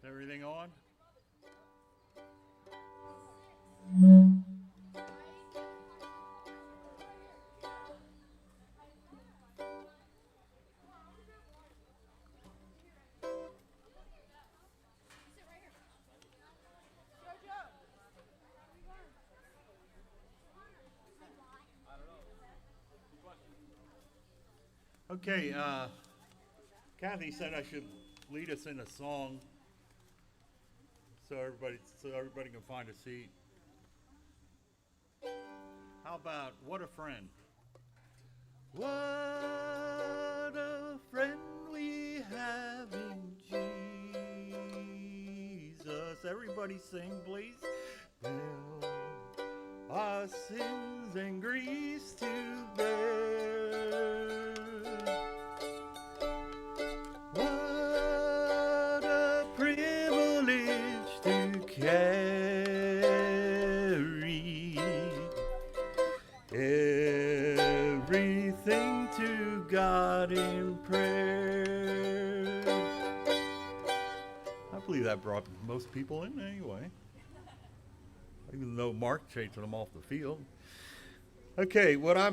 Everything on? Okay, Kathy said I should lead us in a song so everybody can find a seat. How about What a Friend? What a friend we have in Jesus. Everybody sing, please. Bear our sins and griefs to bear. What a privilege to carry everything to God in prayer. I believe that brought most people in anyway, even though Mark chased them off the field. Okay, what I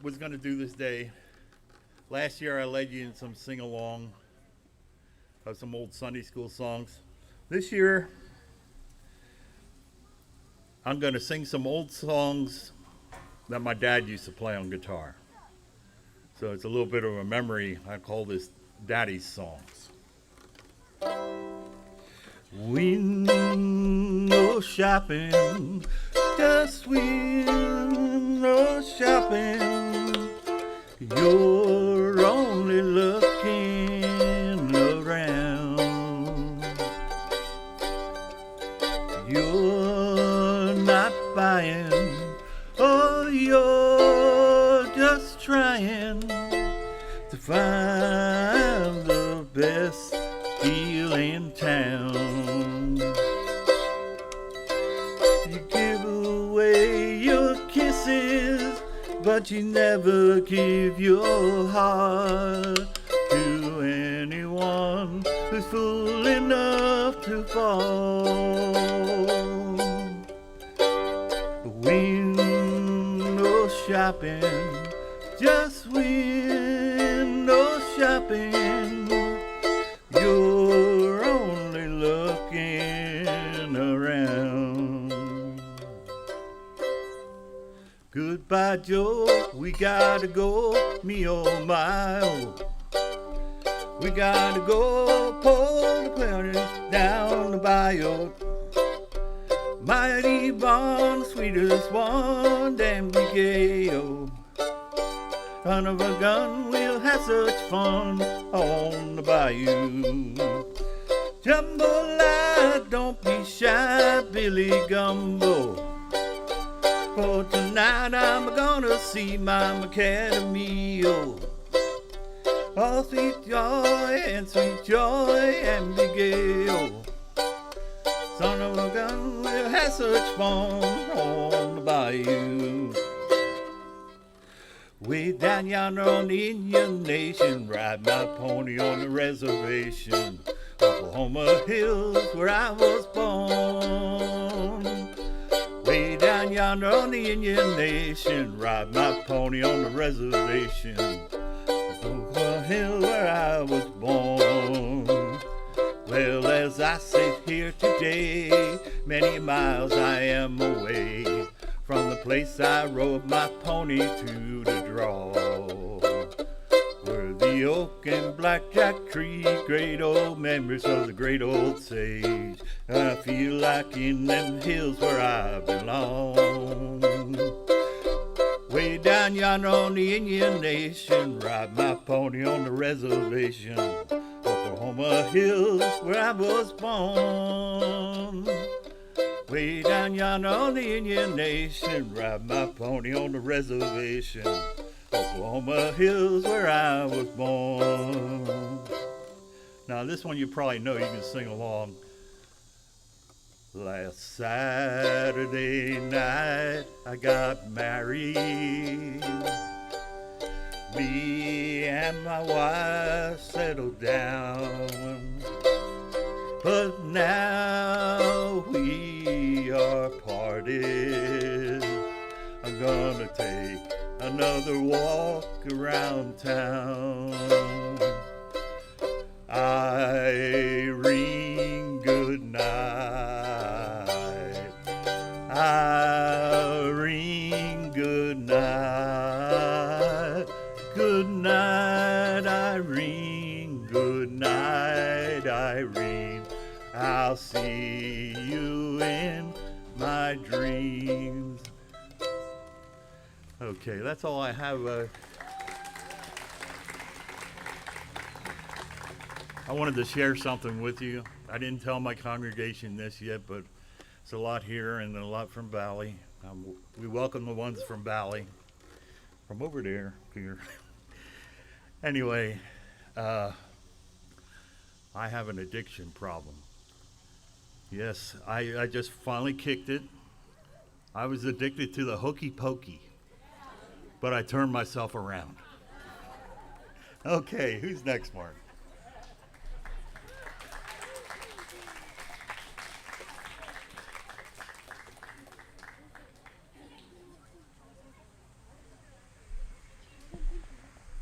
was going to do this day, last year I led you in some sing-along of some old Sunday school songs. This year, I'm going to sing some old songs that my dad used to play on guitar. So it's a little bit of a memory. I call this Daddy's Songs. Window shopping, just window shopping. You're only looking around. You're not buying, oh, you're just trying to find the best deal in town. You give away your kisses, but you never give your heart to anyone who's fool enough to fall. Window shopping, just window shopping. You're only looking around. Goodbye, Joe, we gotta go, me oh my oh. We gotta go, pull the ponies down the bayou. Mighty Bon, sweetest one, damn gay oh. Son of a gun, we'll have such fun on the bayou. Jambalaya, don't be shy, Billy Gumbo. For tonight I'm gonna see my Macadamia. Oh, sweet joy and Abigail. Son of a gun, we'll have such fun on the bayou. Way down yonder on the Indian Nation, ride my pony on the reservation. Oklahoma Hills, where I was born. Way down yonder on the Indian Nation, ride my pony on the reservation. Oklahoma Hill, where I was born. Well, as I sit here today, many miles I am away from the place I rode my pony to the draw, where the oak and blackjack tree, great old memories of the great old sage. I feel like in them hills where I belong. Way down yonder on the Indian Nation, ride my pony on the reservation. Oklahoma Hills, where I was born. Way down yonder on the Indian Nation, ride my pony on the reservation. Oklahoma Hills, where I was born. Now this one you probably know, you can sing along. Last Saturday night I got married. Me and my wife settled down. but now we are parted. I'm gonna take another walk around town. Irene, good night. Irene, good night. Good night, Irene. Good night, Irene. I'll see you in my dreams. Okay, that's all I have. I wanted to share something with you. I didn't tell my congregation this yet, but it's a lot here and a lot from Bally. We welcome the ones from Bally, from over there here. Anyway, I have an addiction problem. Yes, I just finally kicked it. I was addicted to the hokey pokey, but I turned myself around. Okay, who's next, Mark?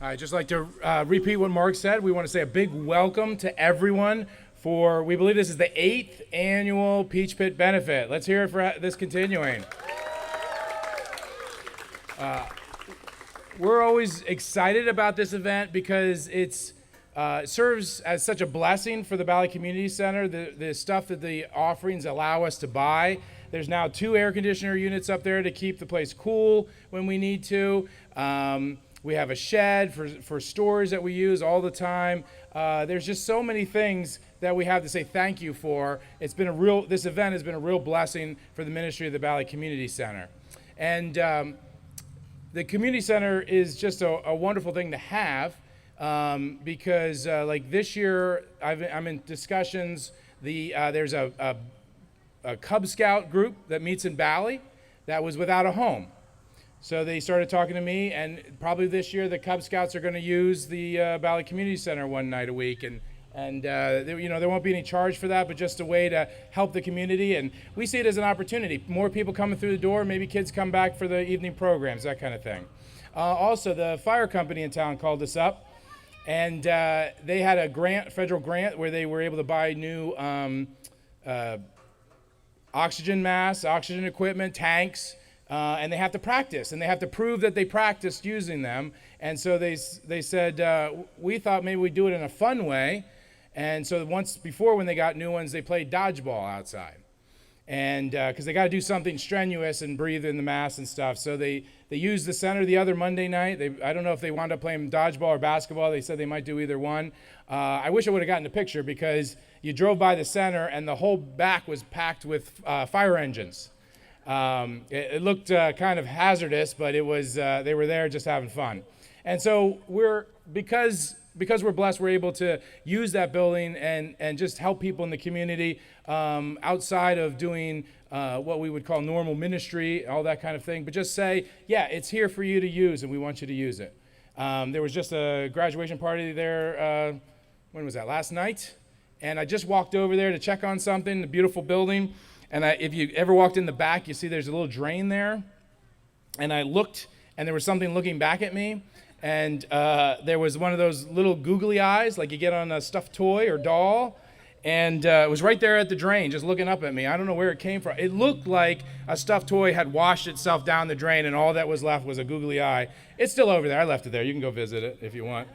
I'd just like to repeat what Mark said. We want to say a big welcome to everyone for, we believe this is the 8th annual Peach Pit benefit. Let's hear it for this continuing. We're always excited about this event because it serves as such a blessing for the Bally Community Center. The stuff that the offerings allow us to buy. There's now 2 air conditioner units up there to keep the place cool when we need to. We have a shed for stores that we use all the time. There's just so many things that we have to say thank you for. This event has been a real blessing for the ministry of the Bally Community Center. And the community center is just a wonderful thing to have because like this year, I'm in discussions. There's a Cub Scout group that meets in Bally that was without a home. So they started talking to me, and probably this year the Cub Scouts are going to use the Bally Community Center one night a week, and there won't be any charge for that, but just a way to help the community. And we see it as an opportunity. More people coming through the door, maybe kids come back for the evening programs, that kind of thing. Also, the fire company in town called us up, and they had a federal grant, where they were able to buy new oxygen masks, oxygen equipment, tanks. And they have to practice, and they have to prove that they practiced using them. And so they said, we thought maybe we'd do it in a fun way. And so once before, when they got new ones, they played dodgeball outside. And because they got to do something strenuous and breathe in the mask and stuff. So they used the center the other Monday night. I don't know if they wound up playing dodgeball or basketball. They said they might do either one. I wish I would have gotten a picture, because you drove by the center and the whole back was packed with fire engines. It looked kind of hazardous, but it was they were there just having fun. And so because we're blessed, we're able to use that building and just help people in the community outside of doing what we would call normal ministry, all that kind of thing. But just say, yeah, it's here for you to use, and we want you to use it. There was just a graduation party there, when was that, last night? And I just walked over there to check on something, the beautiful building. And if you ever walked in the back, you see there's a little drain there. And I looked, and there was something looking back at me. And there was one of those little googly eyes, like you get on a stuffed toy or doll. And it was right there at the drain, just looking up at me. I don't know where it came from. It looked like a stuffed toy had washed itself down the drain, and all that was left was a googly eye. It's still over there. I left it there. You can go visit it if you want.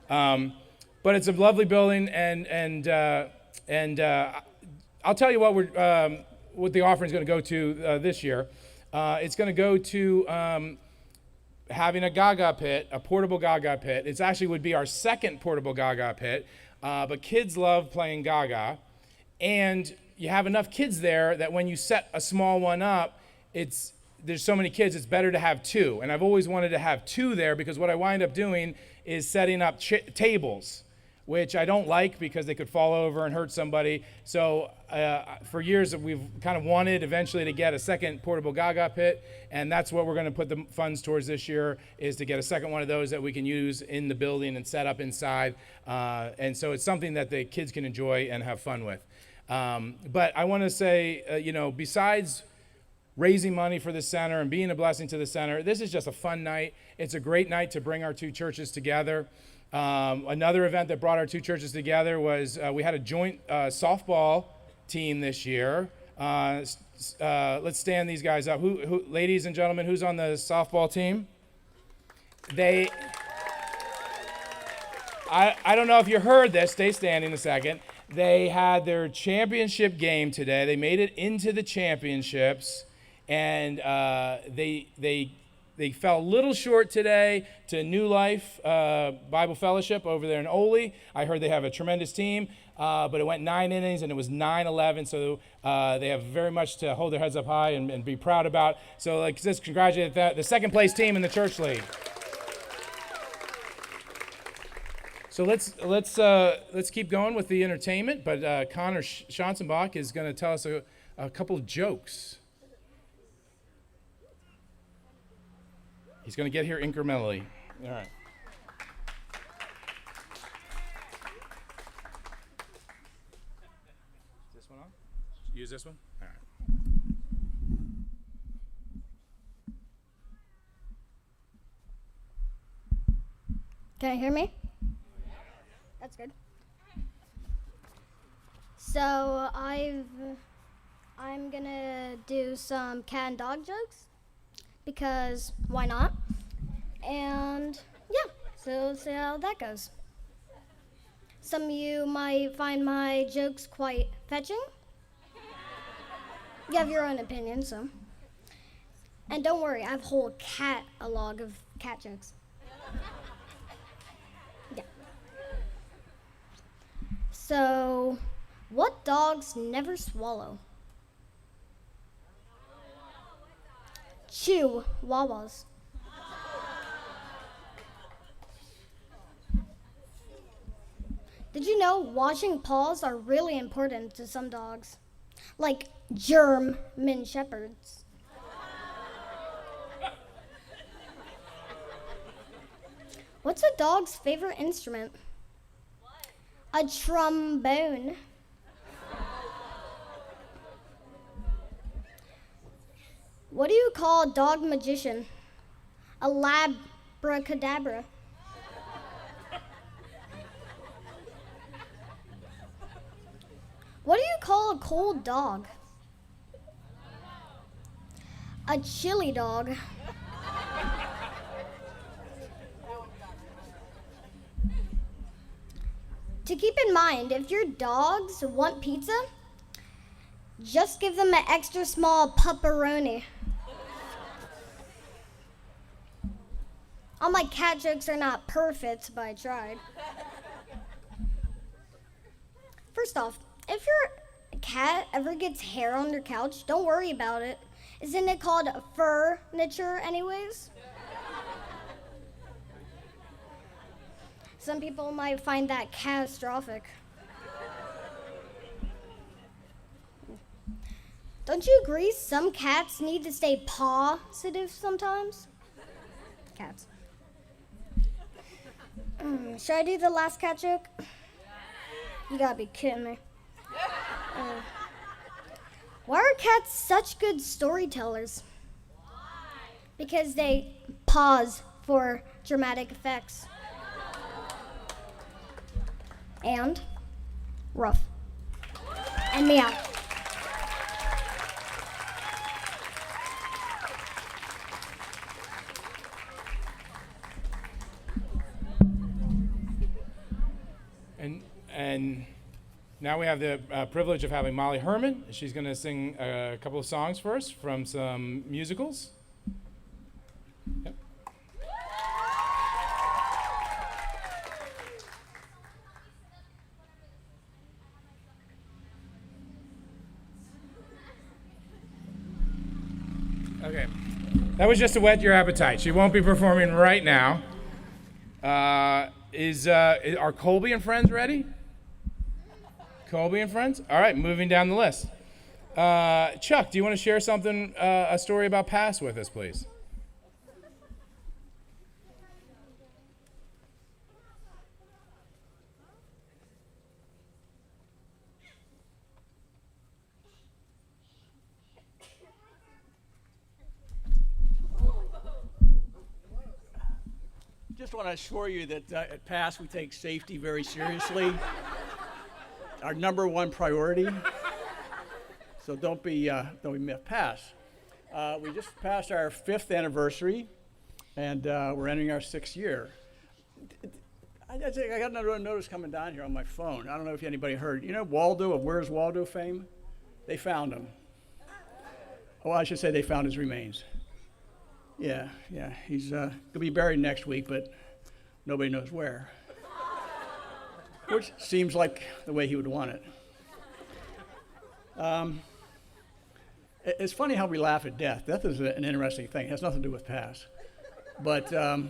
But it's a lovely building, and I'll tell you what the offering is going to go to this year. It's going to go to having a Gaga pit, a portable Gaga pit. It actually would be our second portable Gaga pit, but kids love playing Gaga. And you have enough kids there that when you set a small one up, there's so many kids, it's better to have 2. And I've always wanted to have 2 there, because what I wind up doing is setting up tables, which I don't like because they could fall over and hurt somebody. So for years we've kind of wanted eventually to get a second portable Gaga pit, and that's what we're going to put the funds towards this year, is to get a second one of those that we can use in the building and set up inside. And so it's something that the kids can enjoy and have fun with. But I want to say, besides raising money for the center and being a blessing to the center, this is just a fun night. It's a great night to bring our two churches together. Another event that brought our two churches together was we had a joint softball team this year. Let's stand these guys up. Ladies and gentlemen, who's on the softball team? I don't know if you heard this. Stay standing a second. They had their championship game today. They made it into the championships, and they fell a little short today to New Life Bible Fellowship over there in Ole. I heard they have a tremendous team, but it went 9 innings, and it was 9-11, so they have very much to hold their heads up high and be proud about. So just congratulate the second place team in the church league. So let's keep going with the entertainment, but Connor Schanzenbach is going to tell us a couple of jokes. He's going to get here incrementally. All right. Is this one on? Use this one? All right. Can you hear me? That's good. So I'm gonna do some cat and dog jokes because why not? And yeah, so we'll see how that goes. Some of you might find my jokes quite fetching. You have your own opinion, so. And don't worry, I have a whole catalog of cat jokes. So, what dogs never swallow? Chihuahuas. Did you know washing paws are really important to some dogs? Like German shepherds. What's a dog's favorite instrument? A trombone. What do you call a dog magician? A labracadabra. What do you call a cold dog? A chili dog. To keep in mind, if your dogs want pizza, just give them an extra small pepperoni. All my cat jokes are not perfect, but I tried. First off, if your cat ever gets hair on your couch, don't worry about it. Isn't it called furniture anyways? Some people might find that catastrophic. Don't you agree some cats need to stay positive sometimes? Cats. Should I do the last cat joke? You gotta be kidding me. Why are cats such good storytellers? Because they pause for dramatic effects. And rough. And meow. And now we have the privilege of having Molly Herman. She's going to sing a couple of songs for us from some musicals. Yep. Okay, that was just to whet your appetite. She won't be performing right now. Are Colby and friends ready? Colby and friends? All right, moving down the list. Chuck, do you want to share something, a story about Pass with us, please? just want to assure you that at PASS we take safety very seriously. Our number one priority. So don't be miffed. PASS. We just passed our 5th anniversary, and we're entering our 6th year. I got another notice coming down here on my phone. I don't know if anybody heard. You know Waldo of Where's Waldo fame? They found him. Oh, I should say they found his remains. Yeah. He's going to be buried next week, but nobody knows where. Which seems like the way he would want it. It's funny how we laugh at death. Death is an interesting thing. It has nothing to do with past. But a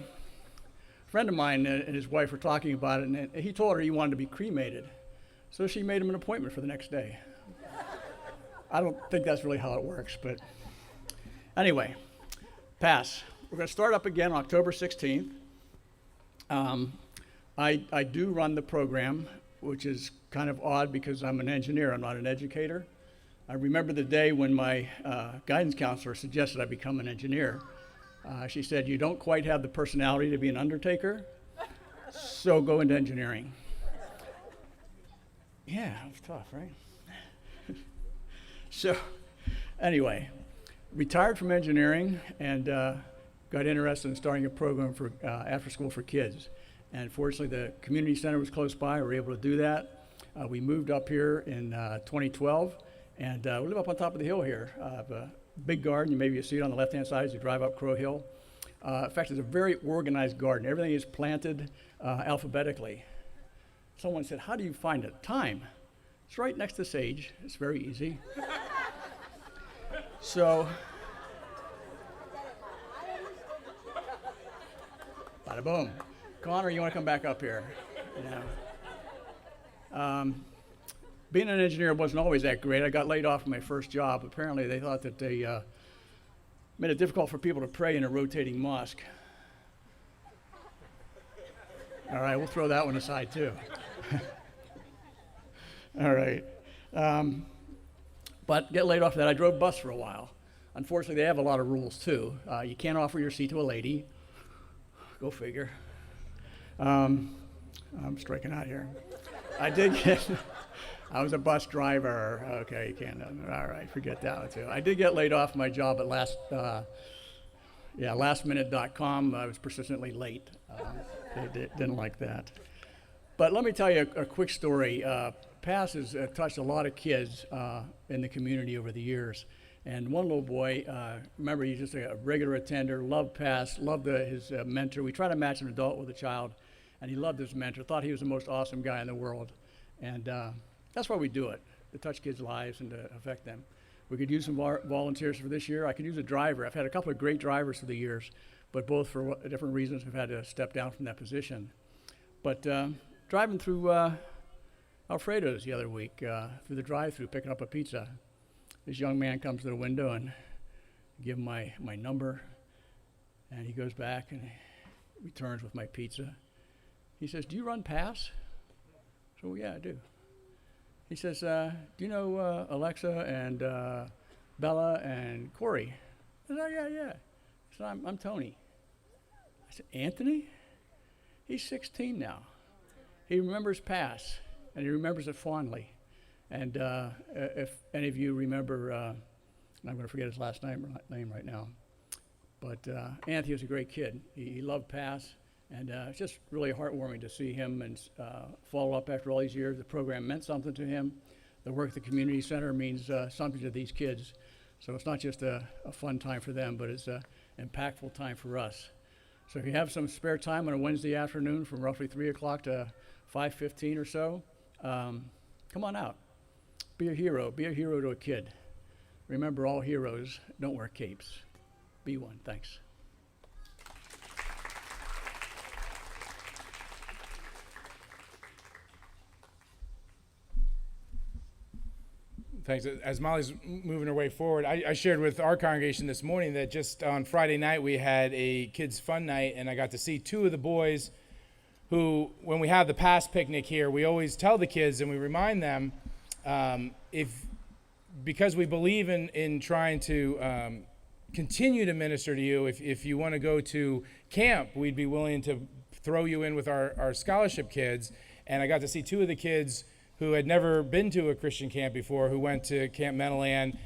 friend of mine and his wife were talking about it, and he told her he wanted to be cremated. So she made him an appointment for the next day. I don't think that's really how it works, but anyway, PASS. We're going to start up again October 16th. I do run the program, which is kind of odd because I'm an engineer, I'm not an educator. I remember the day when my guidance counselor suggested I become an engineer. She said, "You don't quite have the personality to be an undertaker, so go into engineering." Yeah, it was tough, right? So anyway, retired from engineering and got interested in starting a program for after school for kids. And fortunately, the community center was close by. We were able to do that. We moved up here in 2012, and we live up on top of the hill here. I have a big garden. Maybe you see it on the left-hand side as you drive up Crow Hill. In fact, it's a very organized garden. Everything is planted alphabetically. Someone said, "How do you find it?" Time. It's right next to sage. It's very easy. So, bada boom. Connor, you want to come back up here? Yeah. Being an engineer wasn't always that great. I got laid off from my first job. Apparently, they thought that they made it difficult for people to pray in a rotating mosque. All right, we'll throw that one aside too. All right. But get laid off that. I drove bus for a while. Unfortunately, they have a lot of rules too. You can't offer your seat to a lady. Go figure. I'm striking out here. I was a bus driver. Okay, you can't. All right, forget that one too. I did get laid off my job at lastminute.com. I was persistently late. They didn't like that. But let me tell you a quick story. PASS has touched a lot of kids in the community over the years. And one little boy, remember, he's just a regular attender, loved PASS, loved his mentor. We try to match an adult with a child, and he loved his mentor, thought he was the most awesome guy in the world. And that's why we do it, to touch kids' lives and to affect them. We could use some volunteers for this year. I could use a driver. I've had a couple of great drivers for the years, but both for different reasons have had to step down from that position. But driving through Alfredo's the other week, through the drive-thru, picking up a pizza, this young man comes to the window and I give him my number, and he goes back and returns with my pizza. He says, "Do you run PASS?" So, "Well, yeah, I do." He says, "Do you know Alexa and Bella and Corey?" I said, "Oh, yeah. He said, I'm Tony." I said, "Anthony?" He's 16 now. He remembers PASS, and he remembers it fondly. And if any of you remember, and I'm going to forget his last name right now, but Anthony was a great kid. He loved PASS, and it's just really heartwarming to see him and follow up after all these years. The program meant something to him. The work at the community center means something to these kids. So it's not just a fun time for them, but it's an impactful time for us. So if you have some spare time on a Wednesday afternoon from roughly 3 o'clock to 5:15 or so, come on out. Be a hero. Be a hero to a kid. Remember, all heroes don't wear capes. Be one. Thanks. Thanks. As Molly's moving her way forward, I shared with our congregation this morning that just on Friday night we had a kids' fun night, and I got to see two of the boys who, when we have the PASS picnic here, we always tell the kids and we remind them, because we believe in trying to continue to minister to you, if you want to go to camp, we'd be willing to throw you in with our scholarship kids, and I got to see two of the kids who had never been to a Christian camp before, who went to Camp Meadowland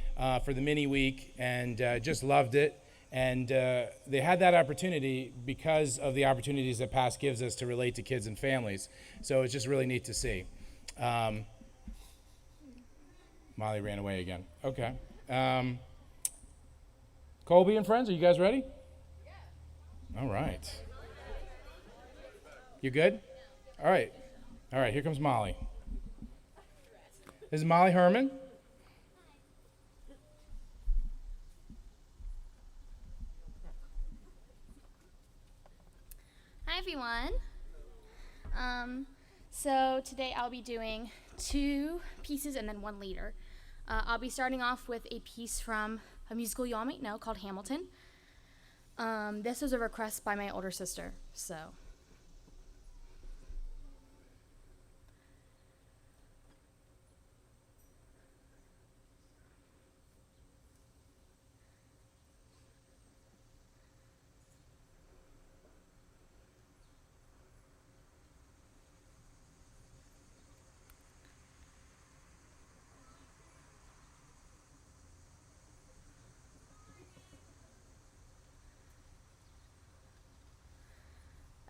for the mini week and just loved it. And they had that opportunity because of the opportunities that PASS gives us to relate to kids and families. So it's just really neat to see. Molly ran away again. Okay. Colby and friends, are you guys ready? Yeah. All right. You good? All right. All right, here comes Molly. This is Molly Herman. Hi everyone. So today I'll be doing 2 pieces and then 1 leader. I'll be starting off with a piece from a musical you all might know called Hamilton. This was a request by my older sister, so.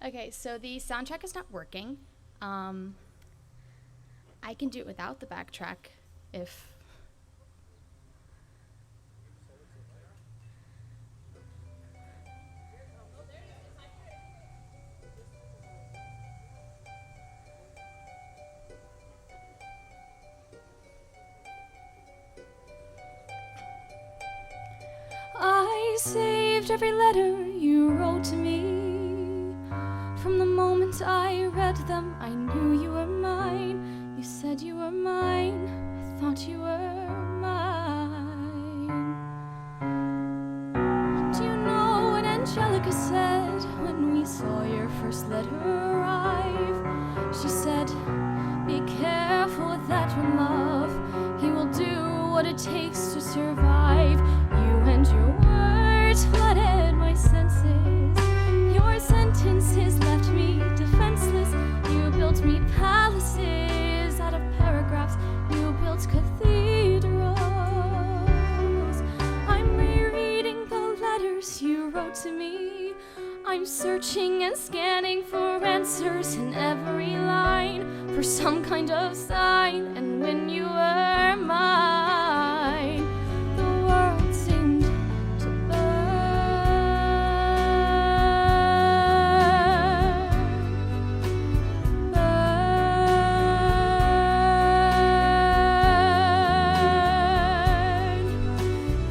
Okay, so the soundtrack is not working. I can do it without the backtrack if... I saved every letter you wrote to me. From the moment I read them, I knew you were mine. You said you were mine. I thought you were mine. Do you know what Angelica said when we saw your first letter arrive? She said, be careful with that one, love. He will do what it takes to survive. You and your words flooded my senses. Your sentences left me defenseless. You built me palaces out of paragraphs. You built cathedrals. I'm rereading the letters you wrote to me. I'm searching and scanning for answers in every line, for some kind of sign. And when you were mine, the world seemed to burn.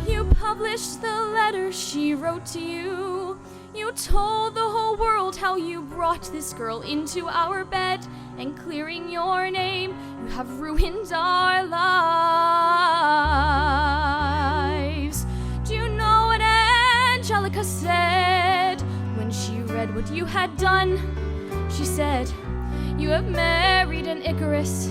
You published the letter she wrote to you. You told the whole world how you brought this girl into our bed, and clearing your name, you have ruined our lives. Do you know what Angelica said when she read what you had done? She said, you have married an Icarus.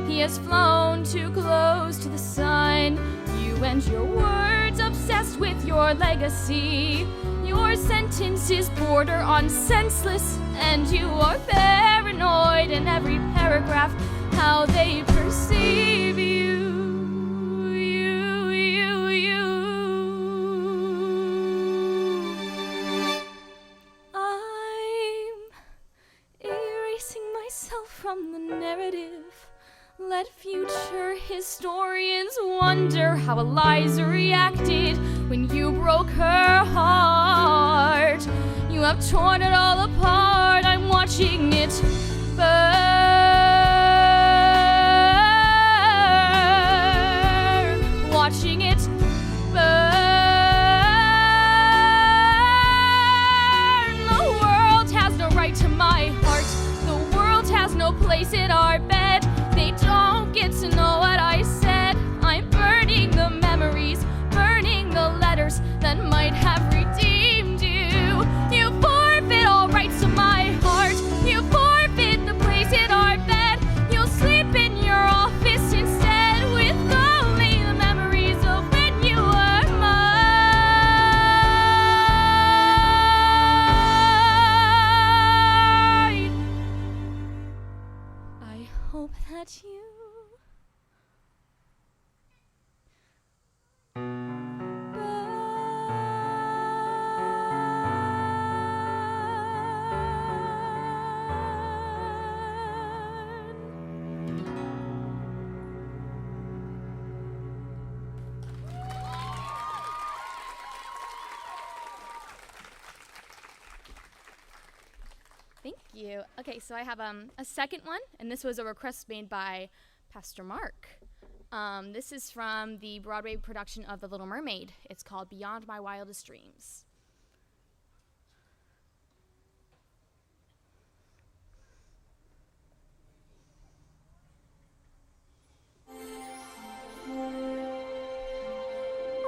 He has flown too close to the sun. You and your words obsessed with your legacy. Your sentences border on senseless, and you are paranoid in every paragraph how they perceive you. I'm erasing myself from the narrative. Let future historians wonder how Eliza reacted when you broke her heart. You have torn it all apart. I'm watching it burn. Watching it burn. The world has no right to my heart. The world has no place in our bed. They don't get to know what I said. I'm burning the memories, burning the letters that might have redeemed you. You forfeit all rights to my heart. You forfeit the place in you. Okay, so I have a second one, and this was a request made by Pastor Mark. This is from the Broadway production of The Little Mermaid. It's called Beyond My Wildest Dreams.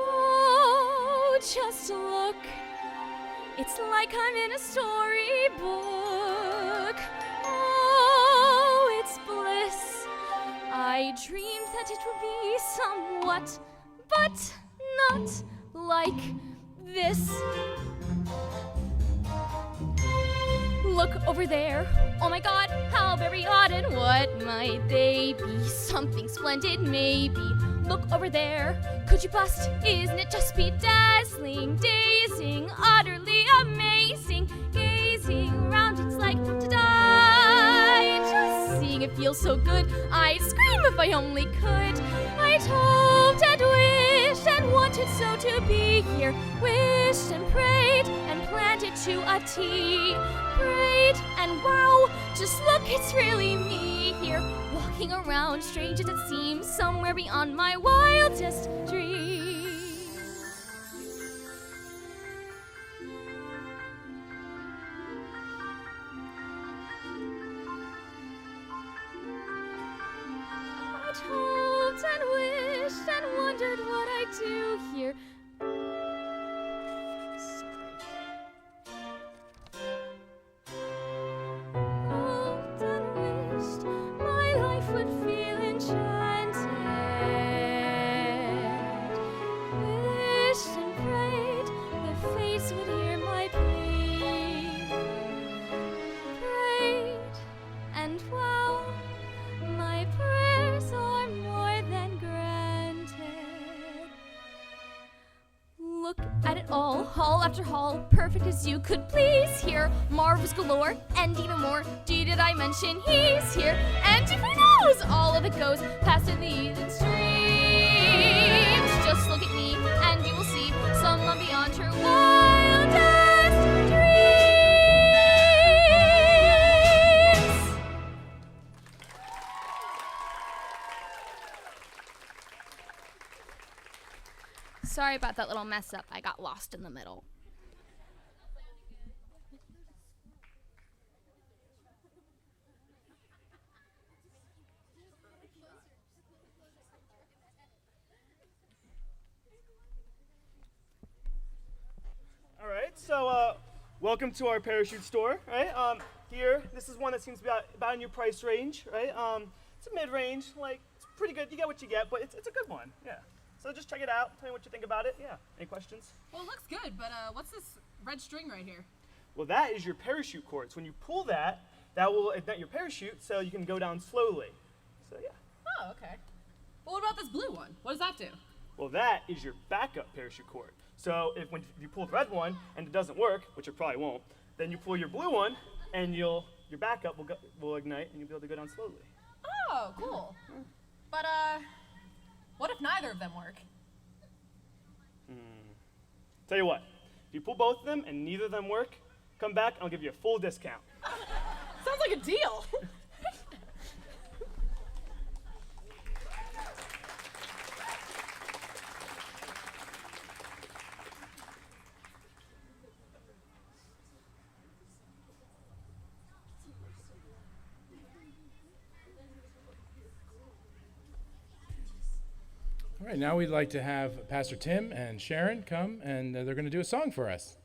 Oh, just look. It's like I'm in a storybook. Oh, it's bliss. I dreamed that it would be somewhat, but not like this. Look over there. Oh my God, how very odd, and what might they be? Something splendid, maybe. Look over there. Could you bust? Isn't it just bedazzling, dazing, utterly amazing? Gazing around, it's like to die. Just seeing it feels so good. I'd scream if I only could. I'd hoped and wished and wanted so to be here. Wished and prayed and planned it to a T. Prayed and wow, just look, it's really me here. Walking around, strange as it seems, somewhere beyond my wildest dreams. I'd hoped and wished and wondered what I'd do here. Hoped and wished my life would feel enchanted. Wished and prayed the fates would hear my plea. Prayed and wow, my prayers are more than granted. Look at it all, hall after hall, perfect as you could please. Here, marvels galore, and even more. Did I mention he's here? And who knows? All of it goes past in these extremes. Just look at me, and you will see someone beyond her wildest dreams. Sorry about that little mess up. I got lost in the middle. All right, so welcome to our parachute store, right? Here, this is one that seems to be about in your price range, right? It's a mid-range, like, it's pretty good. You get what you get, but it's a good one, yeah. So just check it out, tell me what you think about it, yeah. Any questions? Well, it looks good, but what's this red string right here? Well, that is your parachute cord. So when you pull that, that will ignite your parachute so you can go down slowly. So, yeah. Oh, okay. Well, what about this blue one? What does that do? Well, that is your backup parachute cord. So if you pull the red one and it doesn't work, which it probably won't, then you pull your blue one and your backup will ignite and you'll be able to go down slowly. Oh, cool. But what if neither of them work? Tell you what, if you pull both of them and neither of them work, come back and I'll give you a full discount. Sounds like a deal. All right, now we'd like to have Pastor Tim and Sharon come, and they're going to do a song for us.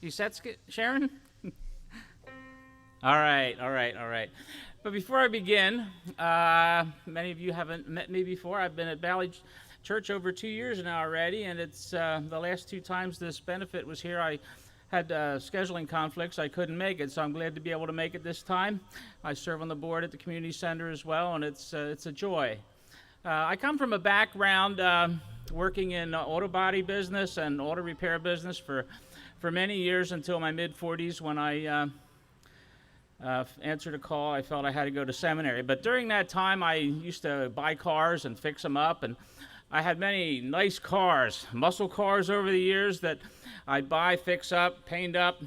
You set, Sharon? All right. But before I begin, many of you haven't met me before. I've been at Bally Church over 2 years now already, and it's the last 2 times this benefit was here. I had scheduling conflicts. I couldn't make it, so I'm glad to be able to make it this time. I serve on the board at the community center as well, and it's a joy. I come from a background working in auto body business and auto repair business for many years until my mid-40s when I answered a call. I felt I had to go to seminary. But during that time, I used to buy cars and fix them up, and I had many nice cars, muscle cars over the years that I'd buy, fix up, paint up,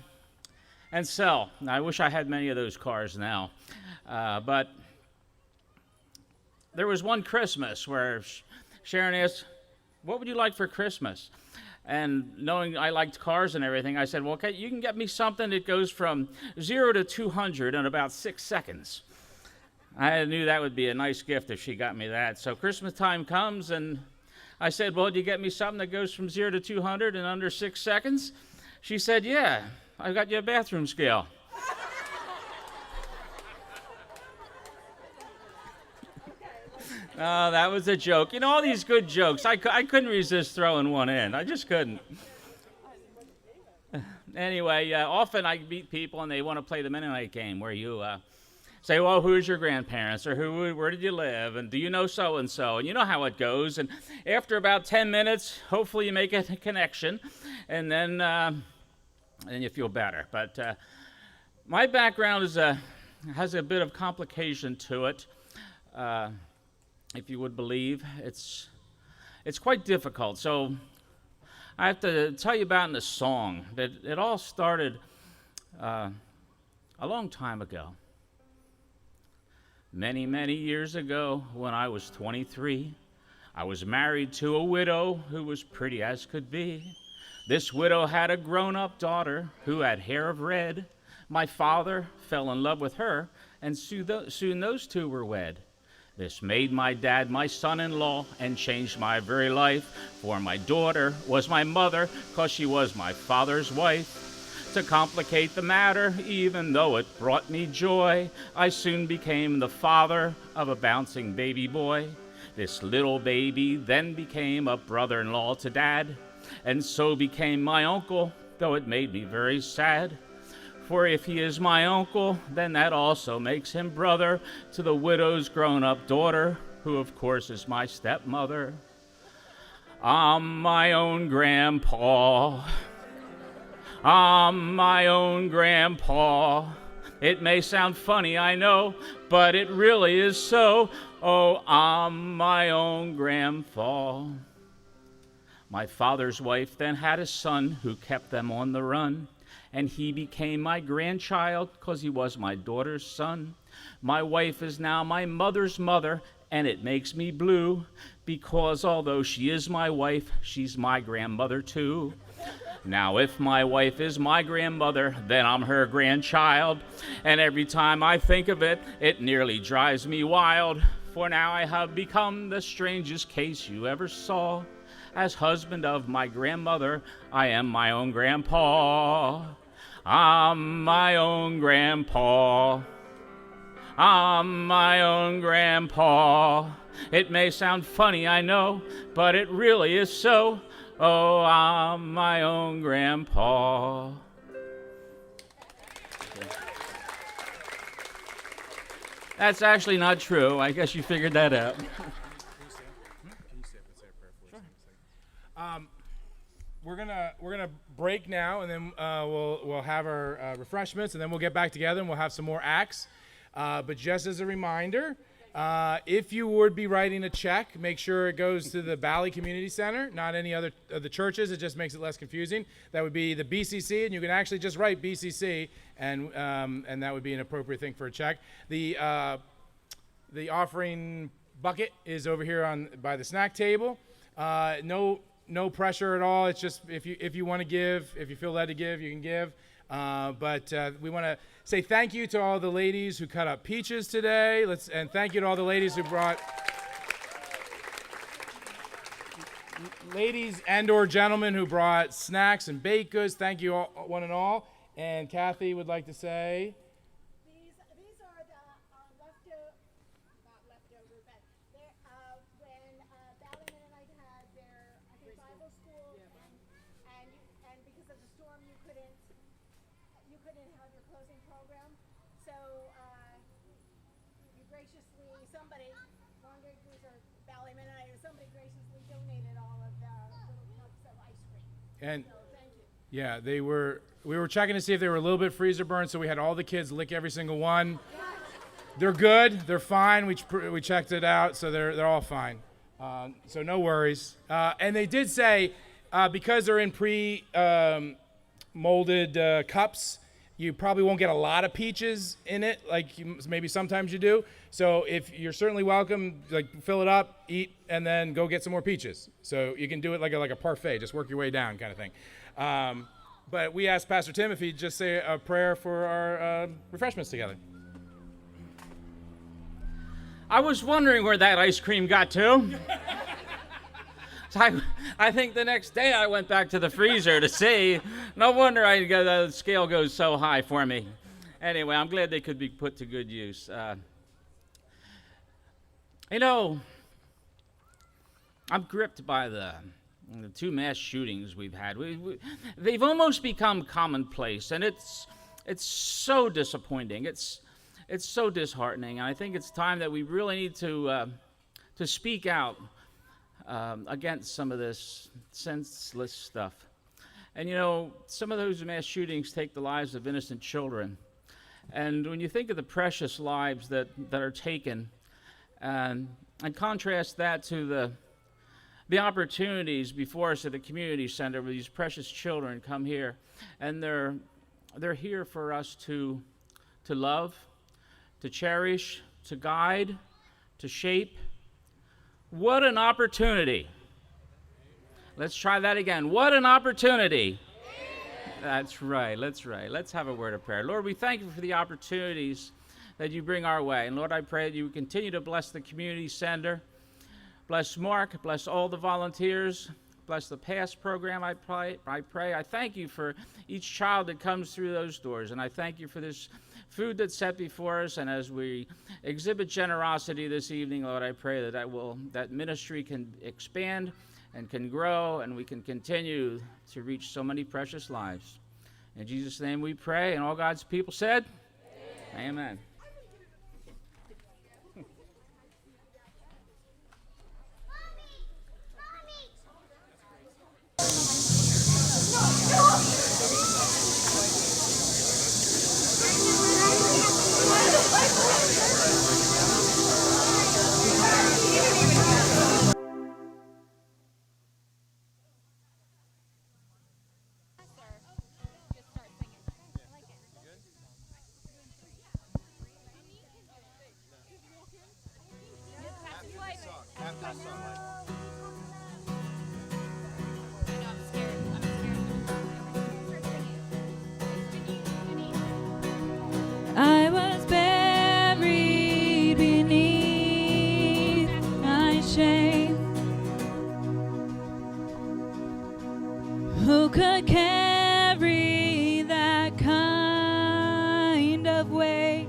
and sell. And I wish I had many of those cars now. But there was one Christmas where Sharon asked, "What would you like for Christmas?" And knowing I liked cars and everything, I said, "Well, okay, you can get me something that goes from 0 to 200 in about 6 seconds." I knew that would be a nice gift if she got me that. So Christmas time comes, and I said, "Well, do you get me something that goes from 0 to 200 in under 6 seconds?" She said, "Yeah, I got you a bathroom scale." Oh, that was a joke. You know, all these good jokes, I couldn't resist throwing one in. I just couldn't. Anyway, often I meet people and they want to play the Mennonite game where you say, "Well, who's your grandparents?" or where did you live? And do you know so-and-so? And you know how it goes. And after about 10 minutes, hopefully you make a connection, and then you feel better. But my background has a bit of complication to it. If you would believe, it's quite difficult. So I have to tell you about in the song that it all started a long time ago. Many, many years ago, when I was 23, I was married to a widow who was pretty as could be. This widow had a grown-up daughter who had hair of red. My father fell in love with her, and soon those two were wed. This made my dad my son-in-law and changed my very life, for my daughter was my mother, 'cause she was my father's wife. To complicate the matter, even though it brought me joy, I soon became the father of a bouncing baby boy. This little baby then became a brother-in-law to Dad, and so became my uncle, though it made me very sad. For if he is my uncle, then that also makes him brother to the widow's grown-up daughter, who of course is my stepmother. I'm my own grandpa. I'm my own grandpa. It may sound funny, I know, but it really is so. Oh, I'm my own grandpa. My father's wife then had a son who kept them on the run, and he became my grandchild, 'cause he was my daughter's son. My wife is now my mother's mother, and it makes me blue, because although she is my wife, she's my grandmother too. Now if my wife is my grandmother, then I'm her grandchild, and every time I think of it, it nearly drives me wild, for now I have become the strangest case you ever saw. As husband of my grandmother, I am my own grandpa. I'm my own grandpa. I'm my own grandpa. It may sound funny, I know, but it really is so. Oh, I'm my own grandpa. That's actually not true. I guess you figured that out. We're gonna break now, and then we'll have our refreshments, and then we'll get back together and we'll have some more acts. But just as a reminder, if you would be writing a check, make sure it goes to the Bally Community Center, not any other of the churches. It just makes it less confusing. That would be the BCC, and you can actually just write BCC, and that would be an appropriate thing for a check. The offering bucket is over here by the snack table. No pressure at all. It's just if you want to give, if you feel led to give, you can give. But we want to say thank you to all the ladies who cut up peaches today. And thank you to all the ladies who brought. ladies and/or gentlemen who brought snacks and baked goods. Thank you all, one and all. And Kathy would like to say. These are our leftover, not leftover, but they're, when Bally Mennonite had their, I think, Bible school, and because of the storm, you couldn't have your closing program. So you graciously, somebody, these are Bally Mennonite, somebody graciously donated all of the little cups of ice cream. And So thank you. yeah, we were checking to see if they were a little bit freezer burned, so we had all the kids lick every single one. They're good. They're fine. We checked it out, so they're all fine. So no worries. And they did say, because they're in molded cups, you probably won't get a lot of peaches in it, like maybe sometimes you do. So if you're certainly welcome, like fill it up, eat, and then go get some more peaches. So you can do it like a parfait, just work your way down kind of thing. But we asked Pastor Tim if he'd just say a prayer for our refreshments together. I was wondering where that ice cream got to. So I think the next day I went back to the freezer to see. No wonder the scale goes so high for me. Anyway, I'm glad they could be put to good use. I'm gripped by the two mass shootings we've had. They've almost become commonplace, and it's so disappointing. It's so disheartening, and I think it's time that we really need to speak out against some of this senseless stuff. And some of those mass shootings take the lives of innocent children. And when you think of the precious lives that are taken, and contrast that to the opportunities before us at the community center where these precious children come here, and they're here for us to love, to cherish, to guide, to shape. What an opportunity. Let's try that again. What an opportunity. That's right. Let's have a word of prayer. Lord, we thank you for the opportunities that you bring our way. And Lord, I pray that you continue to bless the community center. Bless Mark, bless all the volunteers, bless the past program, I pray. I thank you for each child that comes through those doors, and I thank you for this food that's set before us, and as we exhibit generosity this evening, Lord, I pray that ministry can expand and can grow, and we can continue to reach so many precious lives. In Jesus' name we pray, and all God's people said, Amen. Amen. I was buried beneath my shame. Who could carry that kind of weight?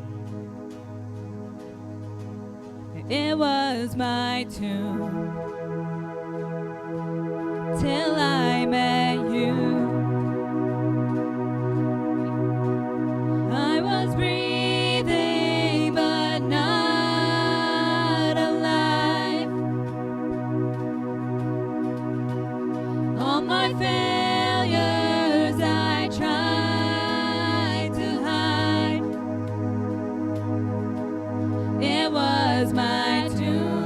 It was my tomb till I met you. I was breathing but not alive. All my failures I tried to hide. It was my tomb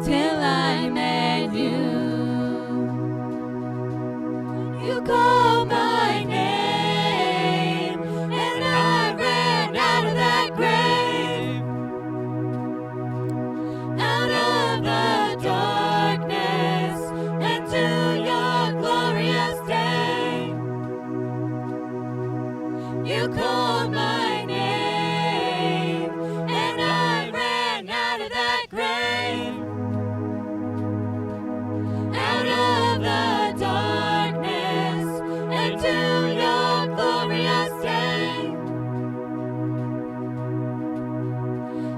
till I met you. You called my name, and I ran out of that grave, out of the darkness, into your glorious day. You called my name, and I ran out of that grave, glorious day.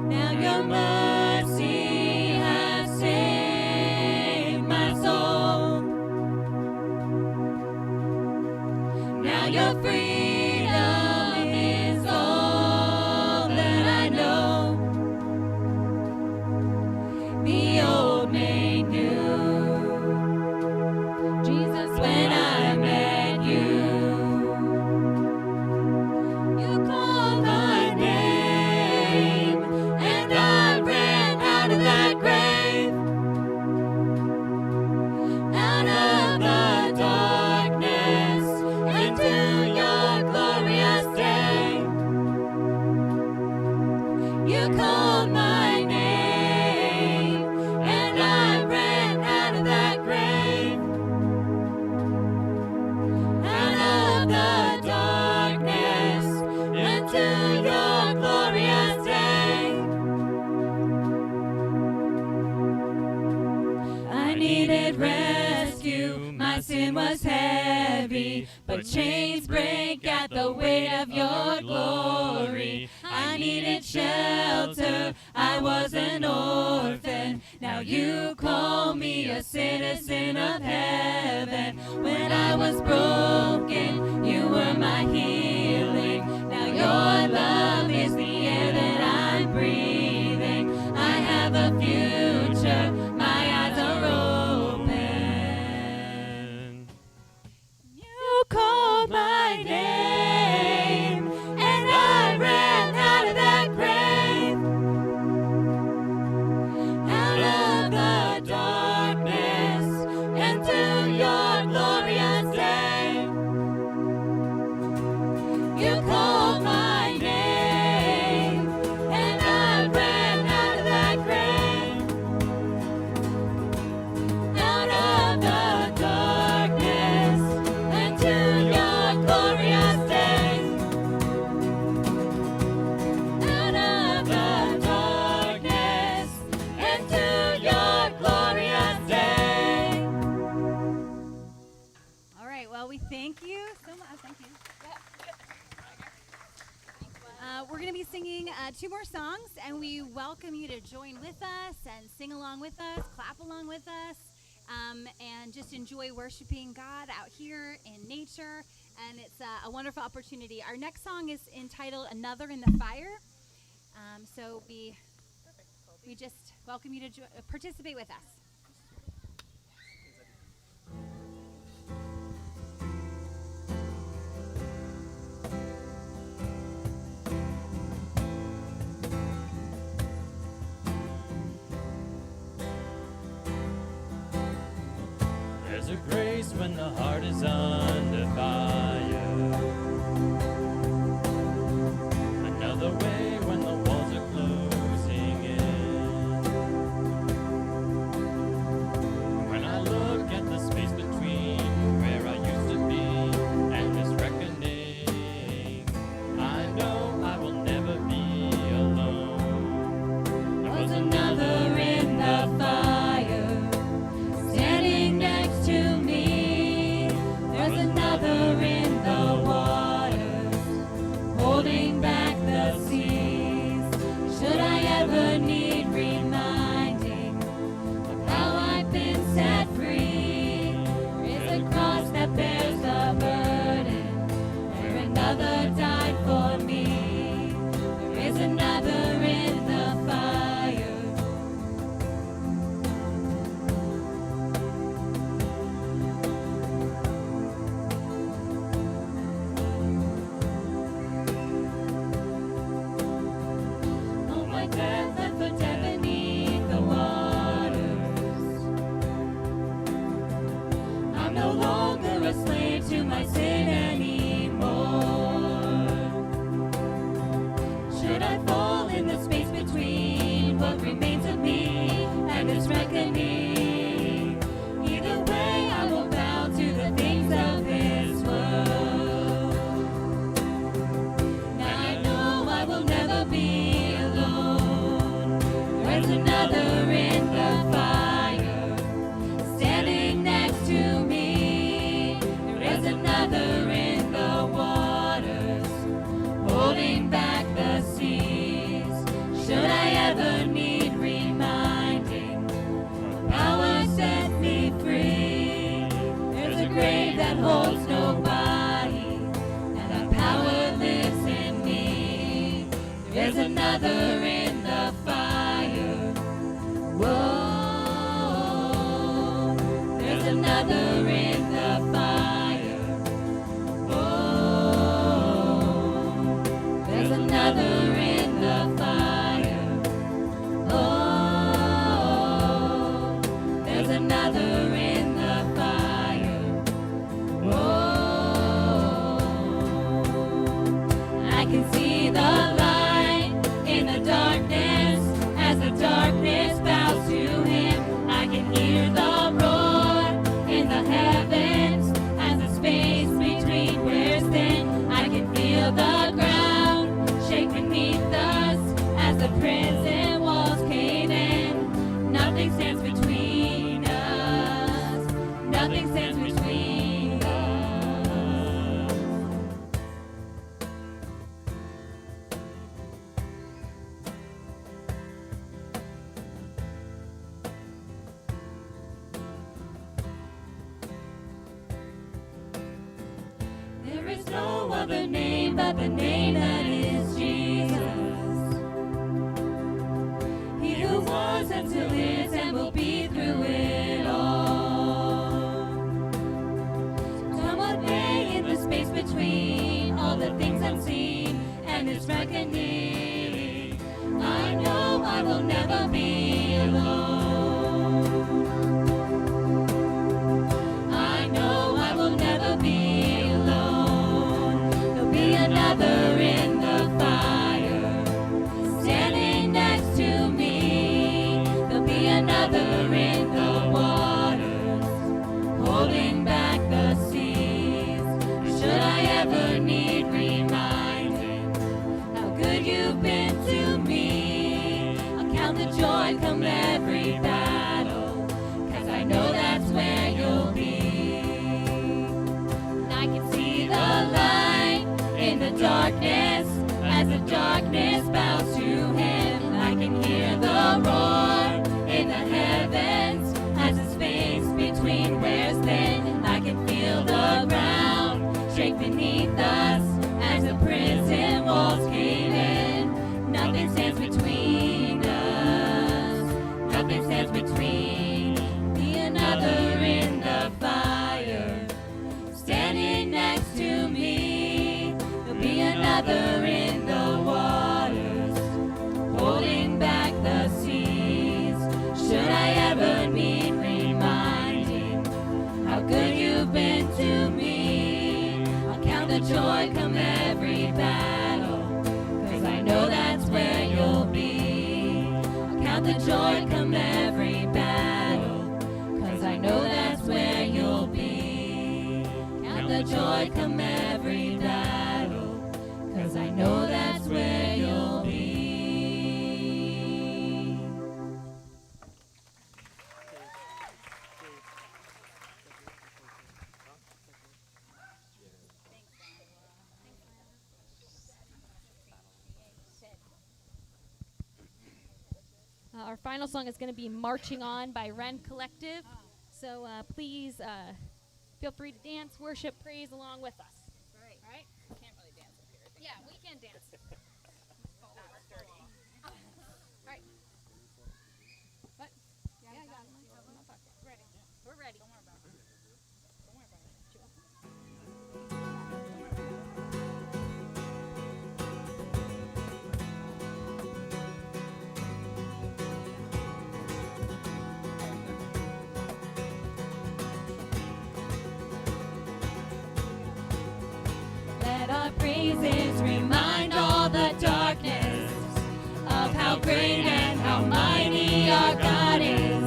Now your mercy has saved my soul. Now your freedom is all that I know. The old made new. Jesus, when I met you, you called my name, and I ran out of that grave, out of the darkness, into your glorious day. You called my name, and I ran out of that grave, out of the darkness, into your glorious day. I needed rescue, my sin was heavy, but chains break at the weight of your glory. I needed shelter, I was an orphan, now you call me a citizen of heaven. When I was broken, you were my healing, now your love is the air that I'm breathing. I have a future, my eyes are open. You called my name, and I ran out of that grave, out of the darkness, into your glorious day. You called my name, and I ran out of that grave, out of the darkness, into your glorious day. Out of the darkness, into your glorious day. All right, well, we thank you so much. Thank you. We're going to be singing 2 more songs, and we welcome you to join with us and sing along with us, clap along with us, and just enjoy worshiping God out here in nature. And it's a wonderful opportunity. Our next song is entitled Another in the Fire. So we just welcome you to participate with us. There's a grace when the heart is under fire. Another way when the walls are closing in. When I look at the space between where I used to be and this reckoning, I know I will never be alone. There was another in the fire, standing next to me. There's another in the waters, holding back the seas. Should I ever need reminding of how I've been set free, there is a cross that bears the burden, where another died for me. There is another in the fire. Oh, my death left for dead beneath the waters. I'm no longer a slave to my sin anymore. There's another in the fire. Whoa, there's another in the fire. Whoa, there's another in the fire. Oh, there's another in the fire. Oh, I can see the light in the darkness as the darkness bows to him. I can hear the roar in the heavens as the space between wears thin. I can feel the ground shake beneath us as the prison walls cave in. Nothing stands between us. Nothing stands between us. There is no other name but the name that is Jesus. He who was and still is and will be through it all. Come what may in the space between all the things unseen and this reckoning, I know I will never be alone. I know I will never be alone. There'll be another in the fire standing next to me. There'll be another in the waters holding back the seas. Should I ever need reminding how good you've been to me, I'll count the joy come every battle, 'cause I know that's where you'll be. And I can see the light in the darkness as the darkness bows to him. I can hear the roar in the heavens as the space between wears thin. I can feel the ground shake beneath us as the prison walls cave in. Nothing stands between us. Nothing stands between. Be another in the fire standing next to me. There'll be another in the waters holding back the seas. Should I ever need reminding how good you've been to me, I'll count the joy come every battle, 'cause I know that's where you'll be. I'll count the joy come every battle, 'cause I know that's where you'll be. Count the joy come every battle, 'cause I know that's where you'll be. Our final song is going to be Marching On by Ren Collective. So please feel free to dance, worship, praise along with us. Right. Right? Can't really dance up here. Yeah, we can dance. All Right. What? Yeah, I got it. Ready. We're ready. Don't worry about it. Don't worry about it. Let our praises remind all the darkness of how great and how mighty our God is.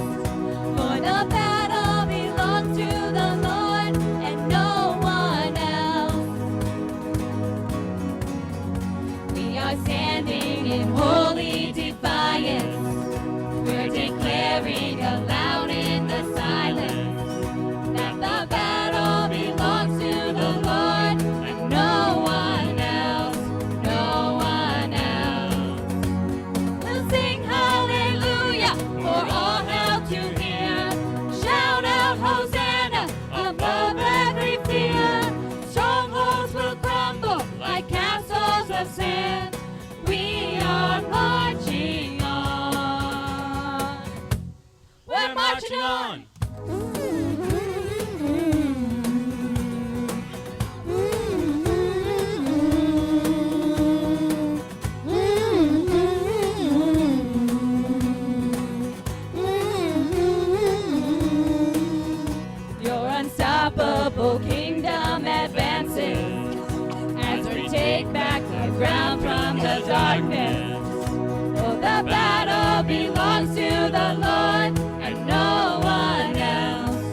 For the battle belongs to the Lord and no one else. We are standing in holy defiance. We're declaring aloud in the silence that the battle belongs to the Lord and no one else, no one else. We'll sing hallelujah for all hell to hear. Shout out Hosanna above every fear. Strongholds will crumble like castles of sand. We are marching on. Your unstoppable kingdom advances as we take back the ground from the darkness. Oh, the battle belongs to the Lord and no one else.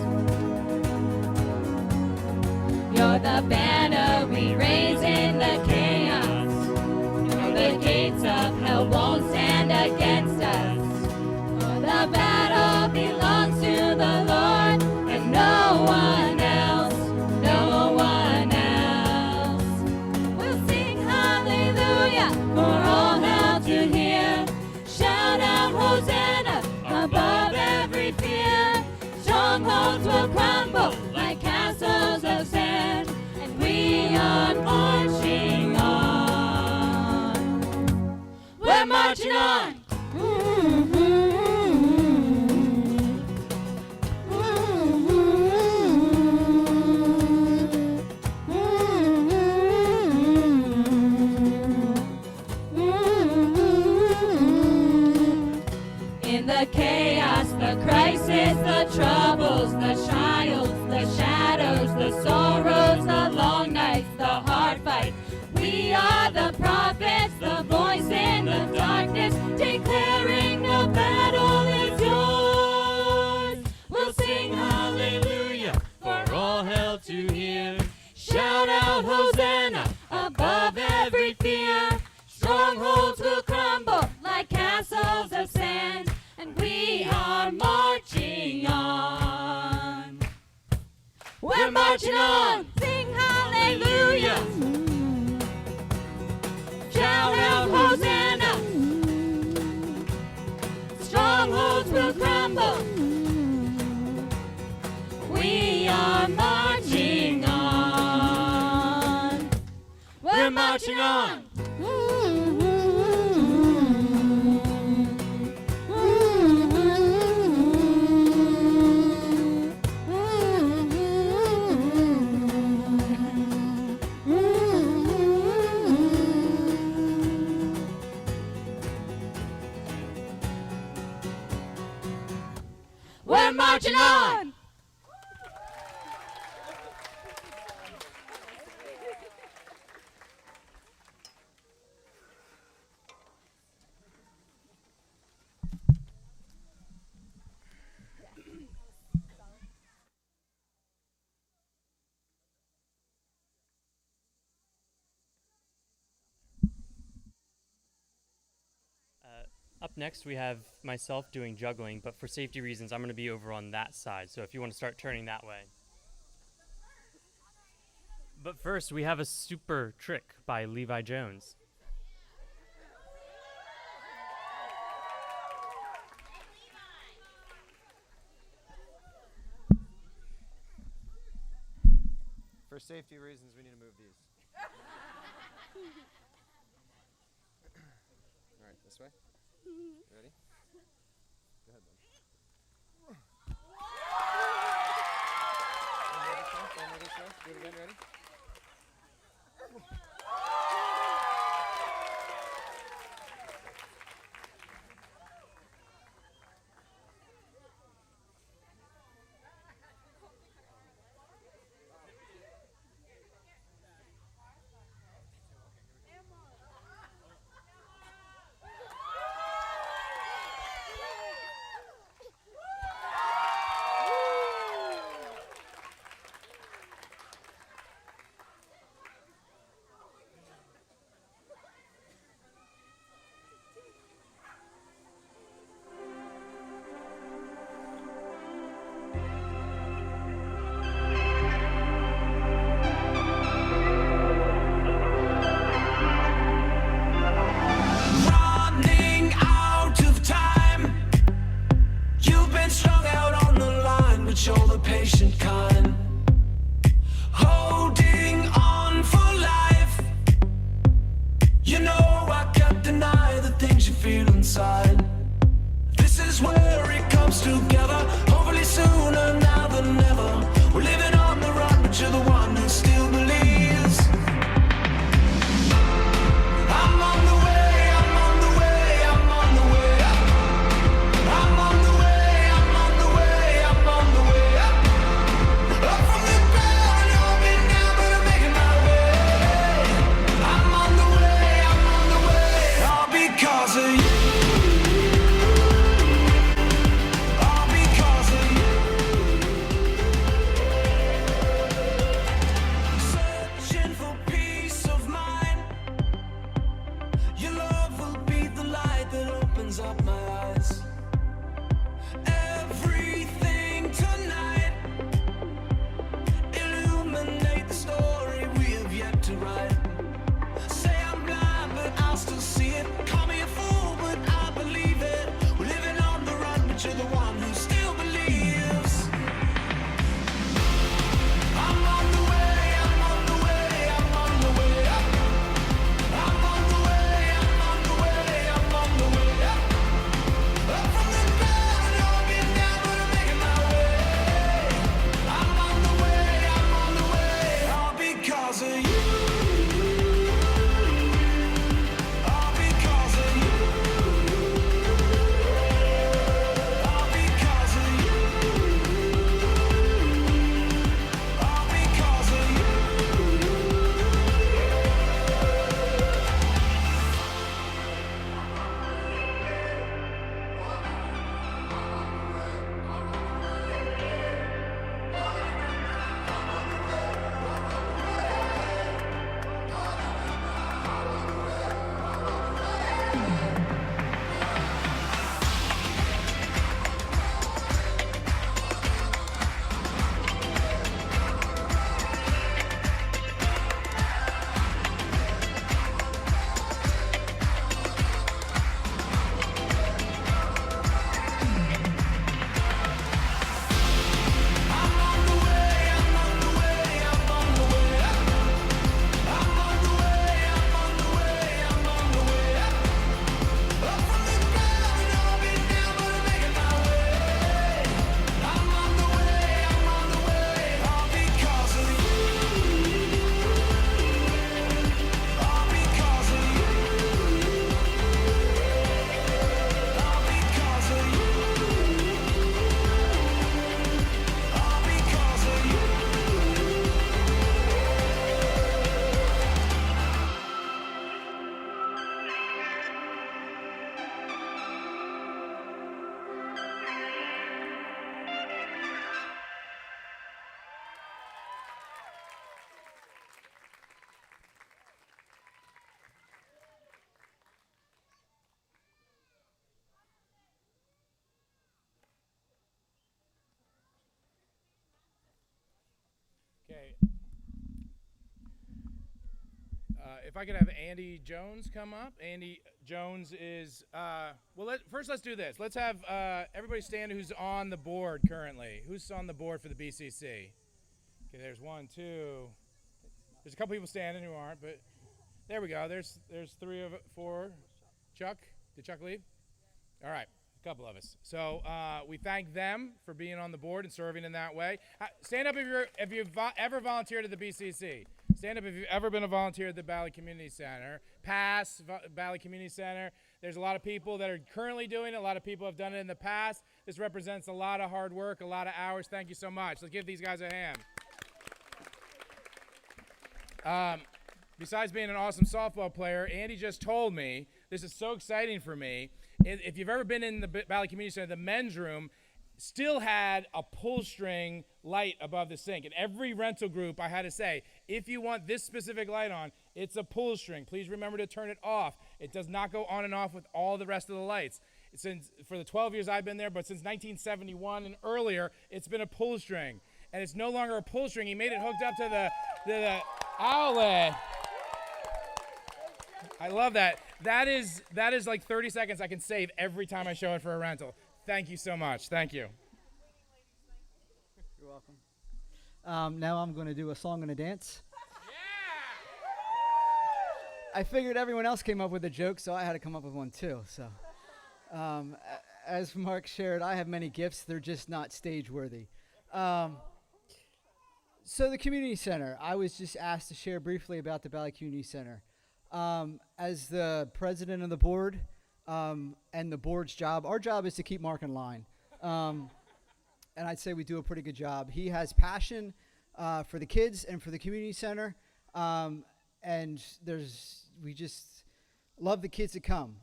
You're the banner we raise in the chaos. No, the gates of hell won't stand against us. Oh, the battle belongs to the Lord and no one else. No one else. We'll sing hallelujah for all hell to hear. Shout out Hosanna above every fear. Strongholds will crumble like castles of sand, and we are marching on. We're marching on. In the chaos, the crisis, the troubles, the trials, the shadows, the sorrows, the long nights, the hard fight, we are the prophets, the voice in the darkness, declaring the battle is yours. We'll sing hallelujah For all hell to hear. Shout out Hosanna above every fear. Strongholds will crumble like castles of sand, and we are marching on. We're marching on. Sing hallelujah. Shout out Hosanna. Strongholds will crumble. We are marching on. We're marching on. We're marching on. Up next, we have myself doing juggling, but for safety reasons, I'm going to be over on that side. So if you want to start turning that way. But first, we have a super trick by Levi Jones. For safety reasons, we need to move these. All right, this way. You ready? Go ahead, bud. One more this way. Do it again. Ready? patient kind, holding on for life. You know I can't deny the things you feel inside. This is where it comes together. Over if I could have Andy Jones come up. Andy Jones is, first let's do this. Let's have everybody stand who's on the board currently. Who's on the board for the BCC? Okay, there's 1, 2. There's a couple people standing who aren't, but there we go. There's 4. Chuck? Did Chuck leave? All right, a couple of us. So we thank them for being on the board and serving in that way. Stand up if you've ever volunteered at the BCC. Stand up if you've ever been a volunteer at the Bally Community Center. Bally Community Center. There's a lot of people that are currently doing it. A lot of people have done it in the past. This represents a lot of hard work, a lot of hours. Thank you so much. Let's give these guys a hand. Besides being an awesome softball player, Andy just told me, this is so exciting for me, if you've ever been in the Bally Community Center, the men's room still had a pull string light above the sink. And every rental group, I had to say, if you want this specific light on, it's a pull string. Please remember to turn it off. It does not go on and off with all the rest of the lights. For the 12 years I've been there, but since 1971 and earlier, it's been a pull string. And it's no longer a pull string. He made it hooked up to the outlet. I love that. That is like 30 seconds I can save every time I show it for a rental. Thank you so much. Thank you. You're welcome. Now I'm going to do a song and a dance. Yeah! I figured everyone else came up with a joke, so I had to come up with one too. So, as Mark shared, I have many gifts. They're just not stage worthy. So the community center, I was just asked to share briefly about the Bally Community Center. As the president of the board, and the board's job, our job is to keep Mark in line. And I'd say we do a pretty good job. He has passion for the kids and for the community center. And we just love the kids that come.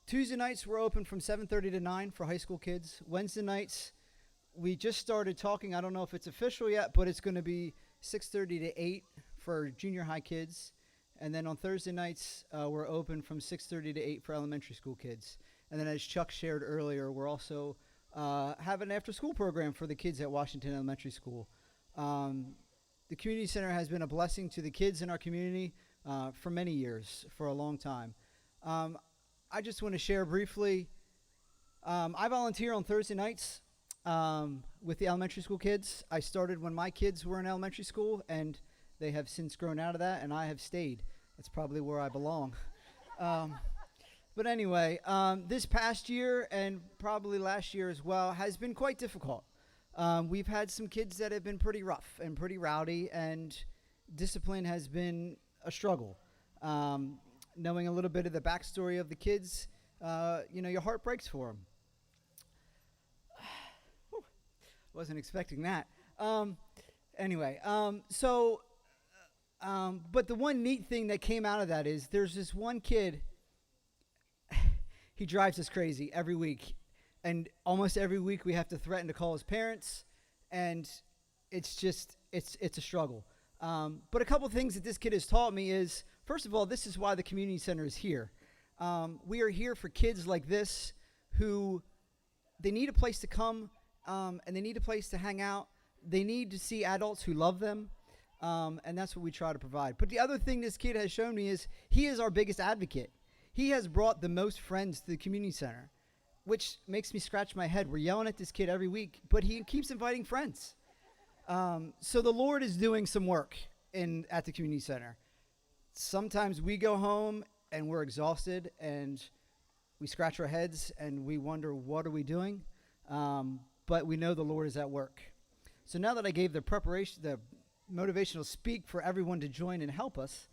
Tuesday nights we're open from 7:30 to 9 for high school kids. Wednesday nights we just started talking. I don't know if it's official yet, but it's going to be 6:30 to 8 for junior high kids. And then on Thursday nights, we're open from 6:30 to 8 for elementary school kids. And then as Chuck shared earlier, we're also have an after-school program for the kids at Washington Elementary School. The community center has been a blessing to the kids in our community for many years, for a long time. I just want to share briefly, I volunteer on Thursday nights with the elementary school kids. I started when my kids were in elementary school, and they have since grown out of that, and I have stayed. That's probably where I belong. But anyway, this past year, and probably last year as well, has been quite difficult. We've had some kids that have been pretty rough and pretty rowdy, and discipline has been a struggle. Knowing a little bit of the backstory of the kids, your heart breaks for them. Wasn't expecting that. Anyway, but the one neat thing that came out of that is there's this one kid, he drives us crazy every week. And almost every week we have to threaten to call his parents. And it's a struggle. But a couple things that this kid has taught me is, first of all, this is why the community center is here. We are here for kids like this who, they need a place to come, and they need a place to hang out. They need to see adults who love them. And that's what we try to provide. But the other thing this kid has shown me is he is our biggest advocate. He has brought the most friends to the community center, which makes me scratch my head. We're yelling at this kid every week, but he keeps inviting friends. So the Lord is doing some work at the community center. Sometimes we go home and we're exhausted and we scratch our heads and we wonder, what are we doing? But we know the Lord is at work. So now that I gave the motivational speak for everyone to join and help us,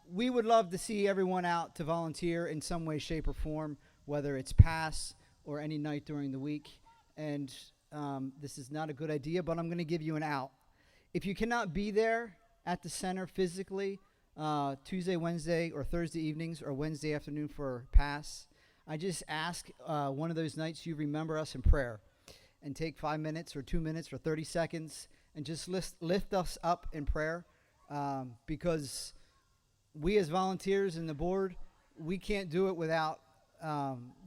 we would love to see everyone out to volunteer in some way, shape, or form, whether it's pass or any night during the week. And this is not a good idea, but I'm going to give you an out. If you cannot be there at the center physically, Tuesday, Wednesday, or Thursday evenings, or Wednesday afternoon for pass, I just ask one of those nights you remember us in prayer and take 5 minutes or 2 minutes or 30 seconds and just lift us up in prayer, because we as volunteers and the board, we can't do it without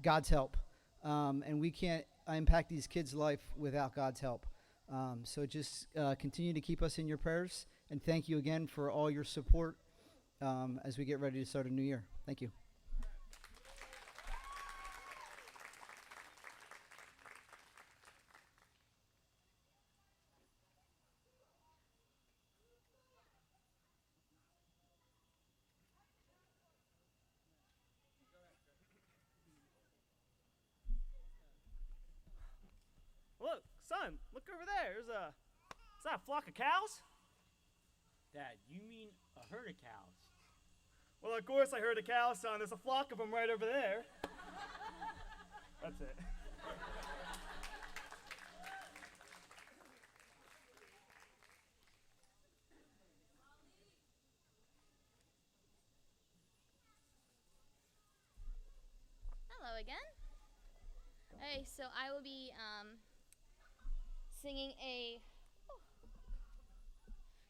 God's help, and we can't impact these kids' life without God's help. So just continue to keep us in your prayers, And thank you again for all your support as we get ready to start a new year. Thank you. Look, son, look over there. Is that a flock of cows? Dad, you mean a herd of cows? Well, of course I heard a cow, son. There's a flock of them right over there. That's it. Hello again. Hey, so I will be singing a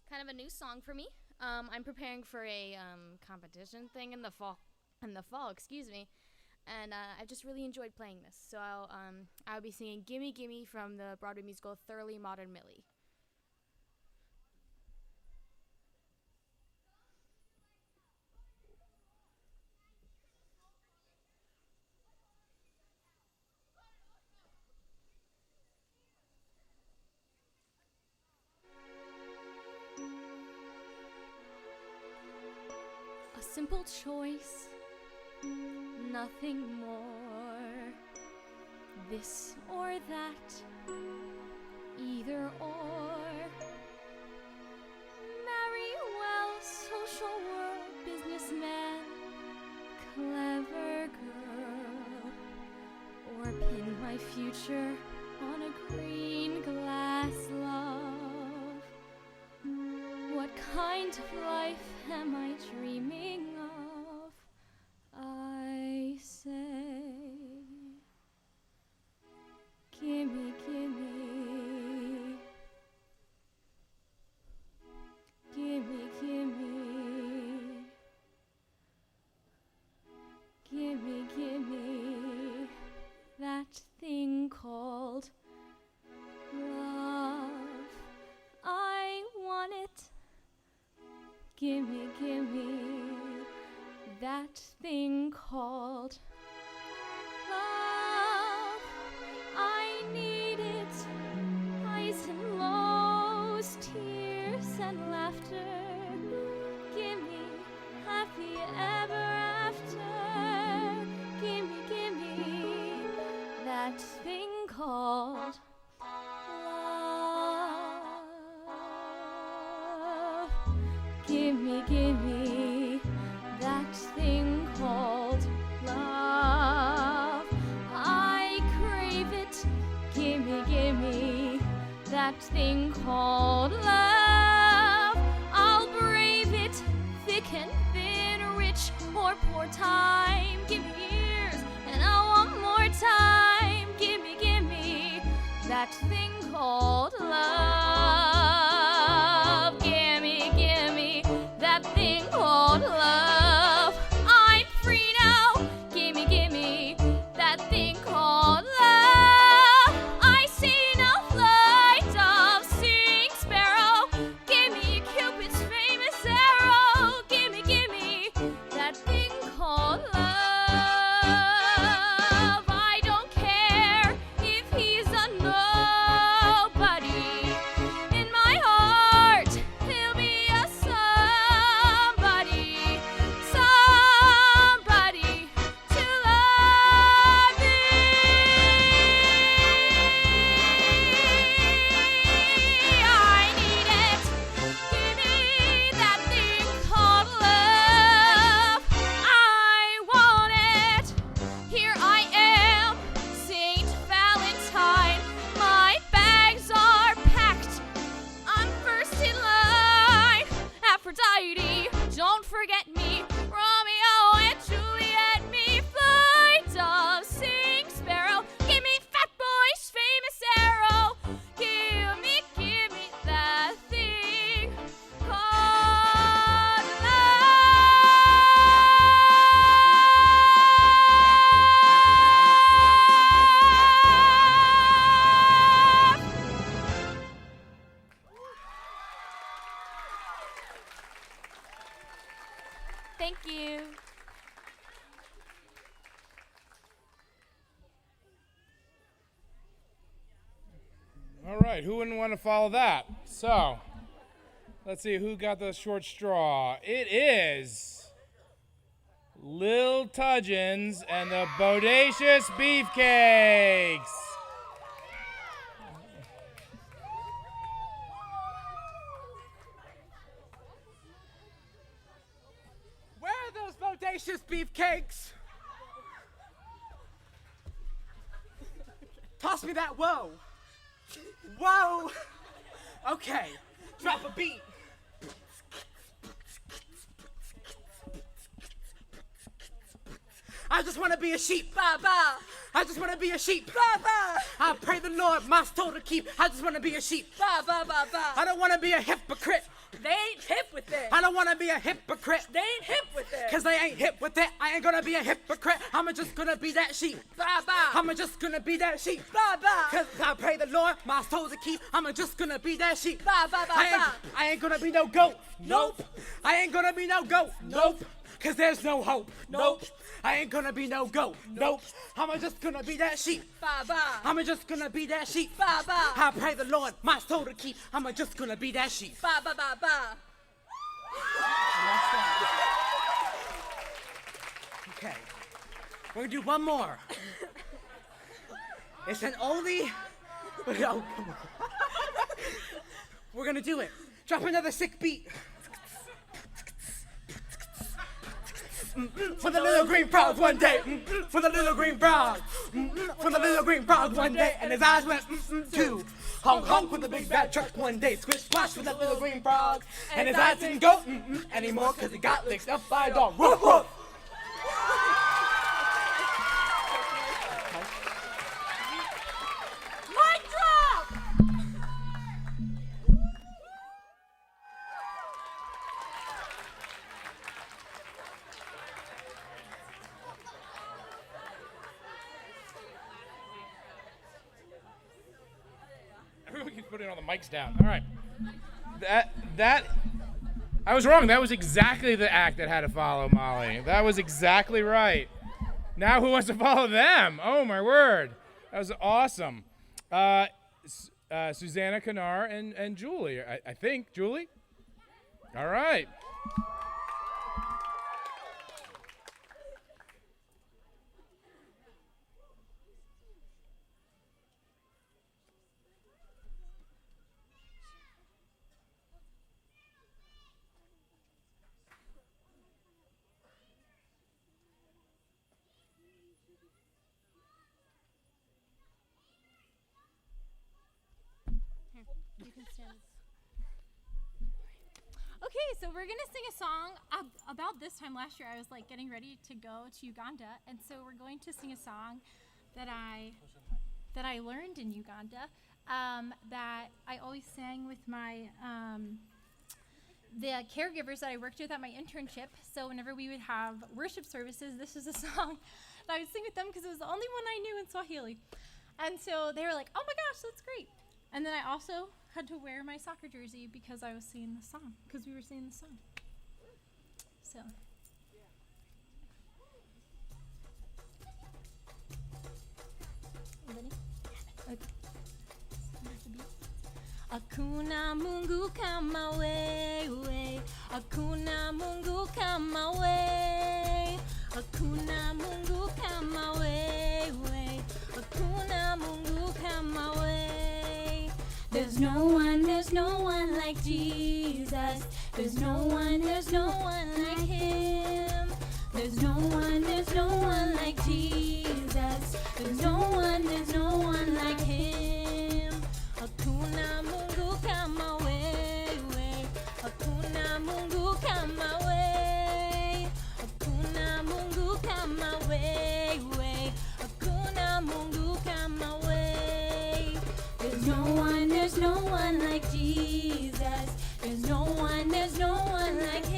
kind of a new song for me. I'm preparing for a competition thing in the fall. Excuse me. And I've just really enjoyed playing this. So I'll be singing "Gimme Gimme" from the Broadway musical Thoroughly Modern Millie. A simple choice, nothing more. This or that, either or. Marry well, social world, businessman, clever girl. Or pin my future on a green glass love. What kind of life am I dreaming of? I say, gimme, gimme, gimme, gimme, gimme, gimme, that thing called love. I want it. Gimme, gimme, that thing called love. I need it. Highs and lows, tears and laughter. Gimme happy ever after. Gimme, gimme, that thing called love. Gimme, gimme, that thing called love. I crave it. Gimme, gimme, that thing called love. I'll brave it, thick and thin, rich or poor time. Gimme years, and I want more time. Gimme, gimme, that thing called love. Gimme, gimme, that thing called love. I'm free now. Gimme, gimme, that thing called love. I see no flight of sing sparrow. Gimme Cupid's famous arrow. Gimme, gimme, that thing called love. I don't care if he's a nobody. In my heart, he'll be a somebody, somebody to love me. I need it. Give me that thing called love. I want it. Here I am, Saint Valentine. My bags are packed. I'm first in line. Aphrodite, don't forget me. Romeo and Juliet, me. Flight of sing sparrow. Give me Fat Boy's famous arrow. Give me that thing called love. Thank you. All right, who wouldn't want to follow that? So, let's see who got the short straw. It is Lil Tudgeons and the Bodacious Beefcakes. Where are those bodacious beefcakes? Toss me that whoa. Whoa. Okay, drop a beat. I just want to be a sheep. Ba ba. I just want to be a sheep. Ba ba. I pray the Lord my soul to keep. I just want to be a sheep. Ba ba ba ba. I don't want to be a hypocrite. They ain't hip with it. I don't want to be a hypocrite. They ain't hip with it. Cause they ain't hip with it. I ain't gonna be a hypocrite. I'm just gonna be that sheep. Ba ba. I'm just gonna be that sheep. Ba ba. Cause I pray the Lord my soul to keep. I'm just gonna be that sheep. Ba ba ba ba. I ain't gonna be no goat. Nope. I ain't gonna be no goat. Nope. Cause there's no hope. Nope. I ain't gonna be no goat. Nope. I'm just gonna be that sheep. Ba ba. I'm just gonna be that sheep. Ba ba. I pray the Lord my soul to keep. I'm just gonna be that sheep. Ba ba ba ba. Okay. We're gonna do one more. It's an oldie. Oh, come on. We're gonna do it. Drop another sick beat. For the little green frog one day, for the little green frog, for the little green frog one day, and his eyes went too. Honk honk with the big bad truck one day, squish splash with that little green frog, and his eyes didn't go anymore because he got licked up by a dog. Woof woof. Mic drop. Everyone keeps putting all the mics down. All right. I was wrong. That was exactly the act that had to follow Molly. That was exactly right. Now who wants to follow them? Oh, my word. That was awesome. Susanna Canar and Julie, I think. Julie? All right. You can stand. Okay, so we're gonna sing a song about this time last year. I was like getting ready to go to Uganda, and so we're going to sing a song that I learned in Uganda, that I always sang with my the caregivers that I worked with at my internship. So whenever we would have worship services, this was a song that I would sing with them because it was the only one I knew in Swahili. And so they were like, "Oh my gosh, that's great!" And then I also had to wear my soccer jersey because I was singing the song, because we were singing the song. So. Ready? Okay. Hakuna Mungu kama wewe, hakuna Mungu kama wewe, hakuna Mungu kama wewe, hakuna Mungu kama wewe. There's no one like Jesus. There's no one like him. There's no one like Jesus. There's no one like him. Hakuna Mungu kama wewe. Hakuna Mungu kama wewe. Hakuna Mungu kama wewe. Hakuna Mungu kama wewe. There's no one like Jesus. There's no one like him.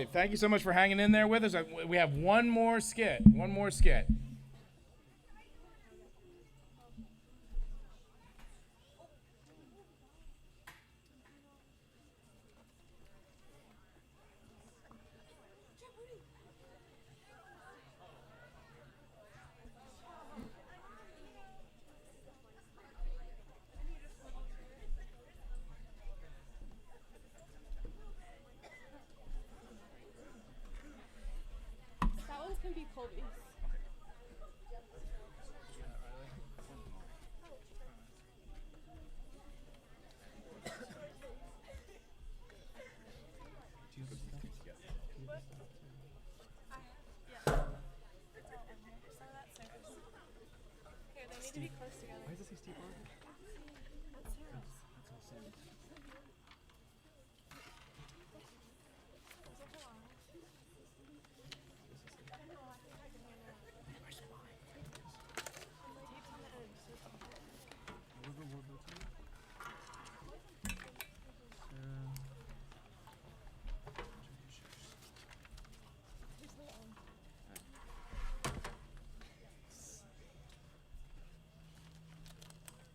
right. Thank you so much for hanging in there with us. We have one more skit. One more skit. That one's gonna be Colby's. Here, they need to be close together. Why does it say Steve Harvey? That's Sarah's. That's all Sam's.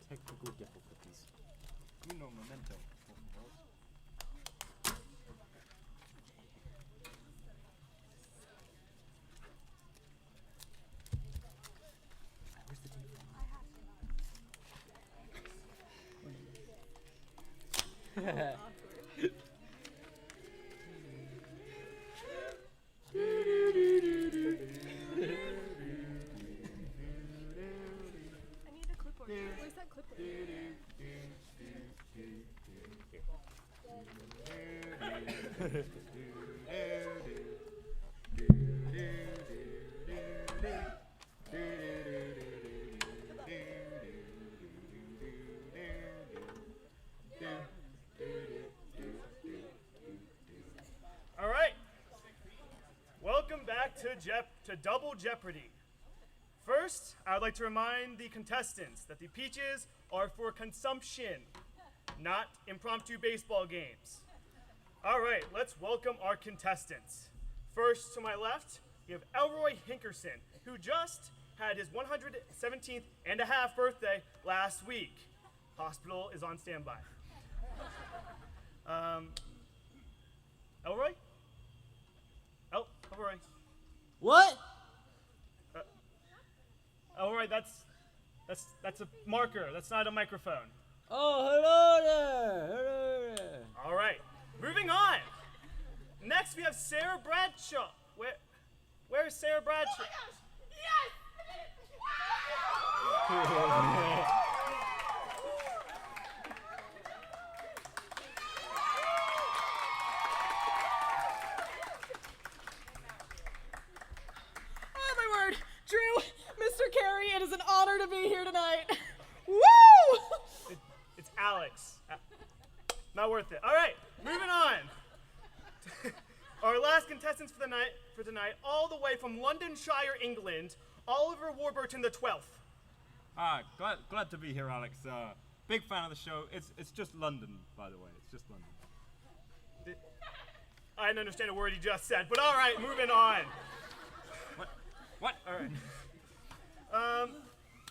Technical difficulties. Uno momento. Where's the tape? I need a clipboard. Where's that clipboard? All right. Welcome back to Double Jeopardy. First, I would like to remind the contestants that the peaches are for consumption, not impromptu baseball games. All right, let's welcome our contestants. First, to my left, we have Elroy Hinkerson, who just had his 117th and a half birthday last week. Hospital is on standby. Elroy? Elroy. What? Elroy, that's a marker. That's not a microphone. Oh, hello there. Hello there. All right, moving on. Next, we have Sarah Bradshaw. Where is Sarah Bradshaw? Oh my gosh! Yes! Oh my word, Drew, Mr. Carey, it is an honor to be here tonight. Woo! It's Alex. Not worth it. All right, moving on. Our last contestants for tonight, all the way from Londonshire, England, Oliver Warburton the 12th. Glad to be here, Alex. Big fan of the show. It's just London, by the way. It's just London. I didn't understand a word he just said, but all right, moving on. What? All right.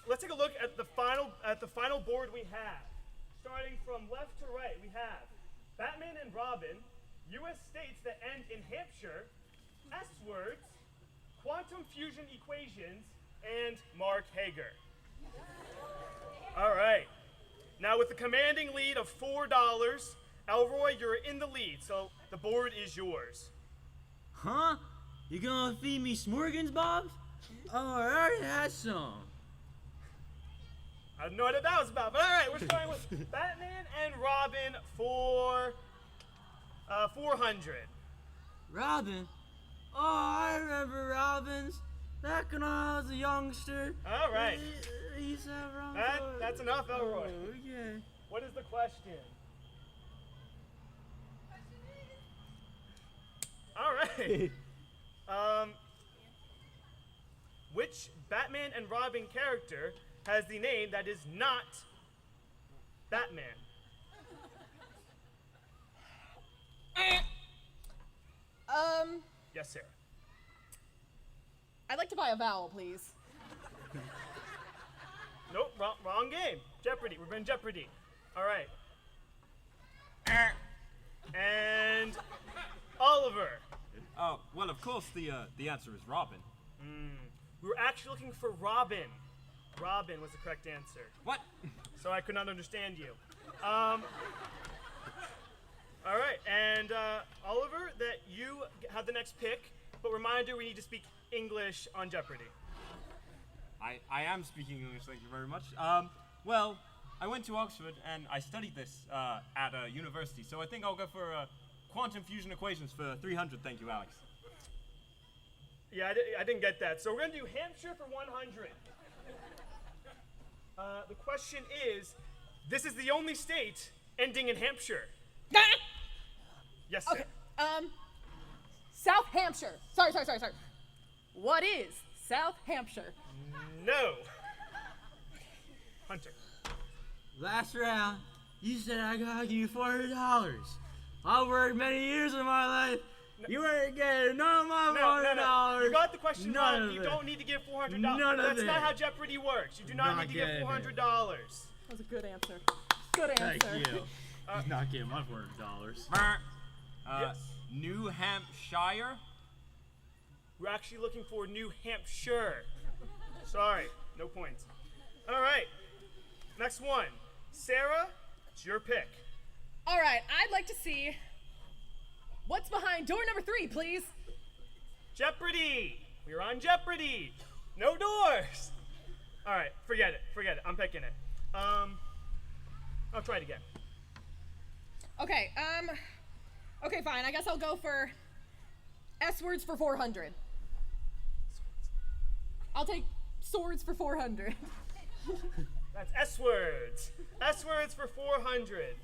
Let's take a look at the final board we have. Starting from left to right, we have Batman and Robin, U.S. states that end in Hampshire, S-words, quantum fusion equations, and Mark Hager. All right. Now with the commanding lead of $4, Elroy, you're in the lead, so the board is yours. Huh? You gonna feed me smorgans, Bob? Oh, I already had some. I don't know what that was about, but all right, we're starting with Batman and Robin for 400. Robin? Oh, I remember Robins. Back when I was a youngster. All right. I used to have Robins. That's enough, Elroy. Oh, okay. What is the question? All right. Which Batman and Robin character has the name that is not Batman? Yes, Sarah. I'd like to buy a vowel, please. Nope, wrong game. Jeopardy. We're in Jeopardy. All right. And Oliver. Well, of course, the answer is Robin. We were actually looking for Robin. Robin was the correct answer. What? So I could not understand you. All right, and Oliver, that you have the next pick, but reminder, we need to speak English on Jeopardy. I am speaking English, thank you very much. Well, I went to Oxford and I studied this at a university, so I think I'll go for quantum fusion equations for 300, thank you, Alex. Yeah, I didn't get that. So we're going to do Hampshire for 100. The question is, this is the only state ending in Hampshire. Yes, sir. Okay. South Hampshire. Sorry. What is South Hampshire? No. Hunter. Last round, you said I gotta give you $400. I worked many years of my life. You ain't getting none of my $400. No. You got the question None wrong. of You it. don't need to give $400. None of That's it. not how Jeopardy works. You do not need to give $400. That was a good answer. Good answer. Thank you. He's not getting my $400. Yes. New Hampshire? We're actually looking for New Hampshire. Sorry, no points. All right, next one. Sarah, it's your pick. All right, I'd like to see what's behind door number 3, please. Jeopardy! We're on Jeopardy! No doors! All right, forget it. I'm picking it. I'll try it again. Okay, okay, fine. I guess I'll go for S words for 400. I'll take swords for 400. That's S words. S words for 400.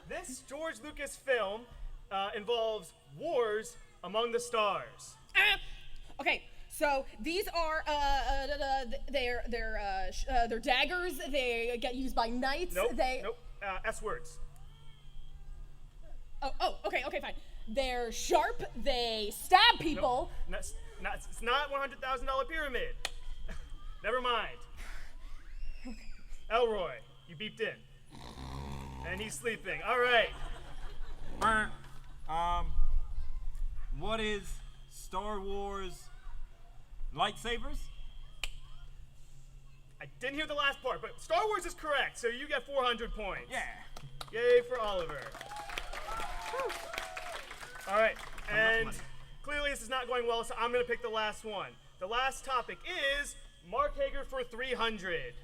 This George Lucas film involves wars among the stars. Okay, so these are they're daggers. They get used by knights. Nope. S words. Oh, okay, fine. They're sharp. They stab people. Nope. It's not $100,000 pyramid. Never mind. Elroy, you beeped in. And he's sleeping. All right. What is Star Wars lightsabers? I didn't hear the last part, but Star Wars is correct, so you get 400 points. Yeah. Yay for Oliver. All right, and clearly this is not going well, so I'm going to pick the last one. The last topic is Mark Hager for 300.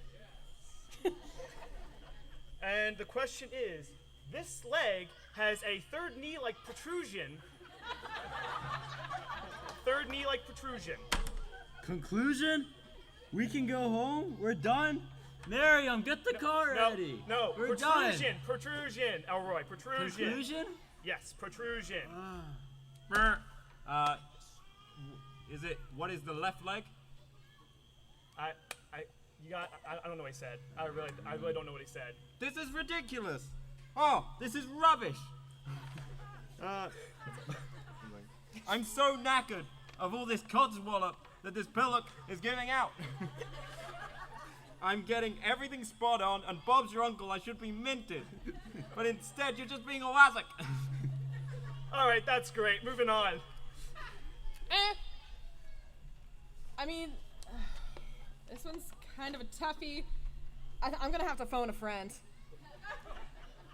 And the question is, this leg has a third knee-like protrusion. Third knee-like protrusion. Conclusion? We can go home? We're done? Miriam, get the car ready. No, We're protrusion. Protrusion, Elroy, protrusion. Conclusion? Yes, protrusion. What is the left leg? I don't know what he said. I really don't know what he said. This is ridiculous. Oh, this is rubbish. I'm so knackered of all this codswallop that this pillock is giving out. I'm getting everything spot on, and Bob's your uncle. I should be minted. But instead, you're just being a wazzock. All right, that's great. Moving on. I mean, this one's kind of a toughie. I'm gonna have to phone a friend.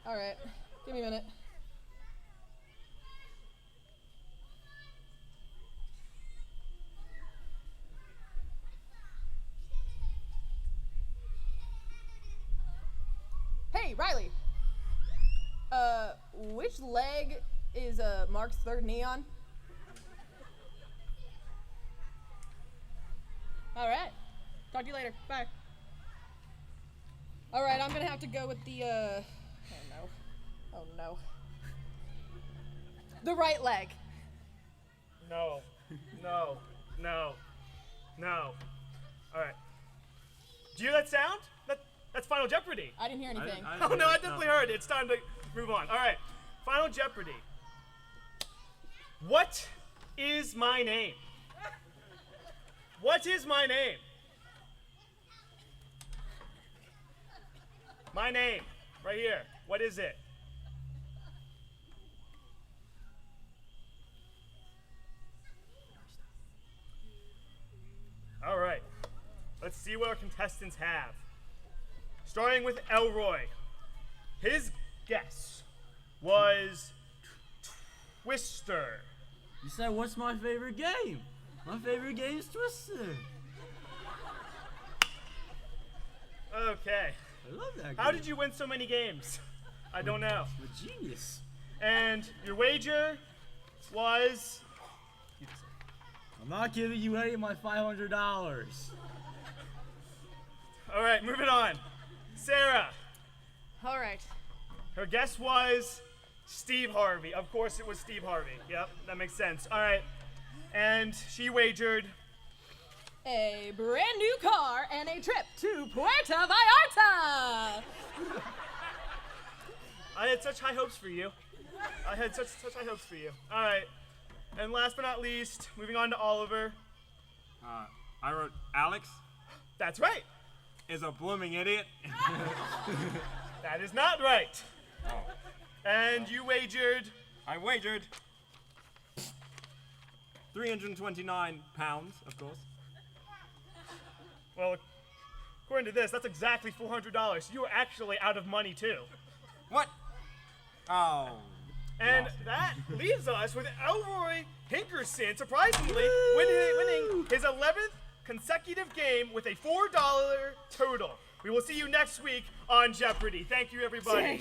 All right, give me a minute. Hey, Riley. Which leg is Mark's third knee on? All right. Talk to you later. Bye. All right, I'm gonna have to go with the oh no. The right leg. No. All right. Do you hear that sound? That's Final Jeopardy. I didn't hear anything. Oh no, I definitely heard. It's time to move on. All right, Final Jeopardy. What is my name? What is my name? My name, right here. What is it? All right, let's see what our contestants have. Starting with Elroy. His guess was Twister. You said, what's my favorite game? My favorite game is Twister. Okay. I love that game. How did you win so many games? I don't know. I'm a genius. And your wager was... I'm not giving you any of my $500. All right, moving on. Sarah. All right. Her guess was Steve Harvey. Of course it was Steve Harvey. Yep, that makes sense. All right. And she wagered... A brand new car and a trip to Puerto Vallarta. I had such high hopes for you. I had such high hopes for you. All right. And last but not least, moving on to Oliver. I wrote Alex. That's right. Is a blooming idiot. That is not right. And you wagered... I wagered 329 pounds, of course. Well, according to this, that's exactly $400. You were actually out of money, too. What? Oh. And that leaves us with Elroy Hinkerson, surprisingly, winning his 11th consecutive game with a $4 total. We will see you next week on Jeopardy. Thank you, everybody.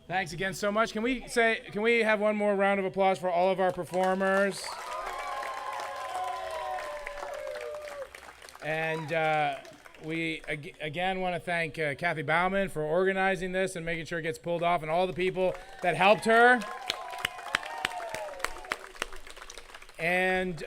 Thanks again so much. Can we have one more round of applause for all of our performers? And we again want to thank Kathy Bauman for organizing this and making sure it gets pulled off, and all the people that helped her. And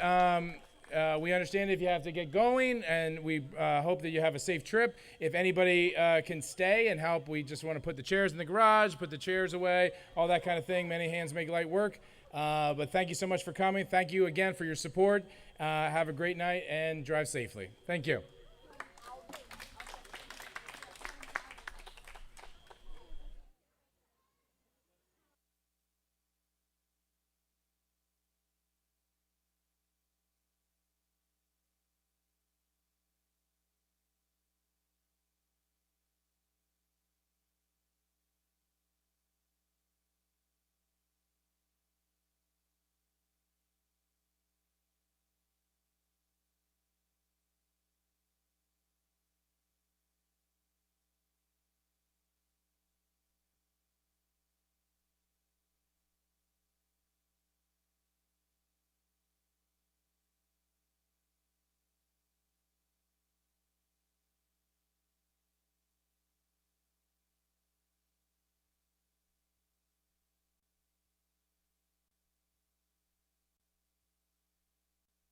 we understand if you have to get going, and we hope that you have a safe trip. If anybody can stay and help, we just want to put the chairs in the garage, put the chairs away, all that kind of thing. Many hands make light work. But thank you so much for coming. Thank you again for your support. Have a great night and drive safely. Thank you.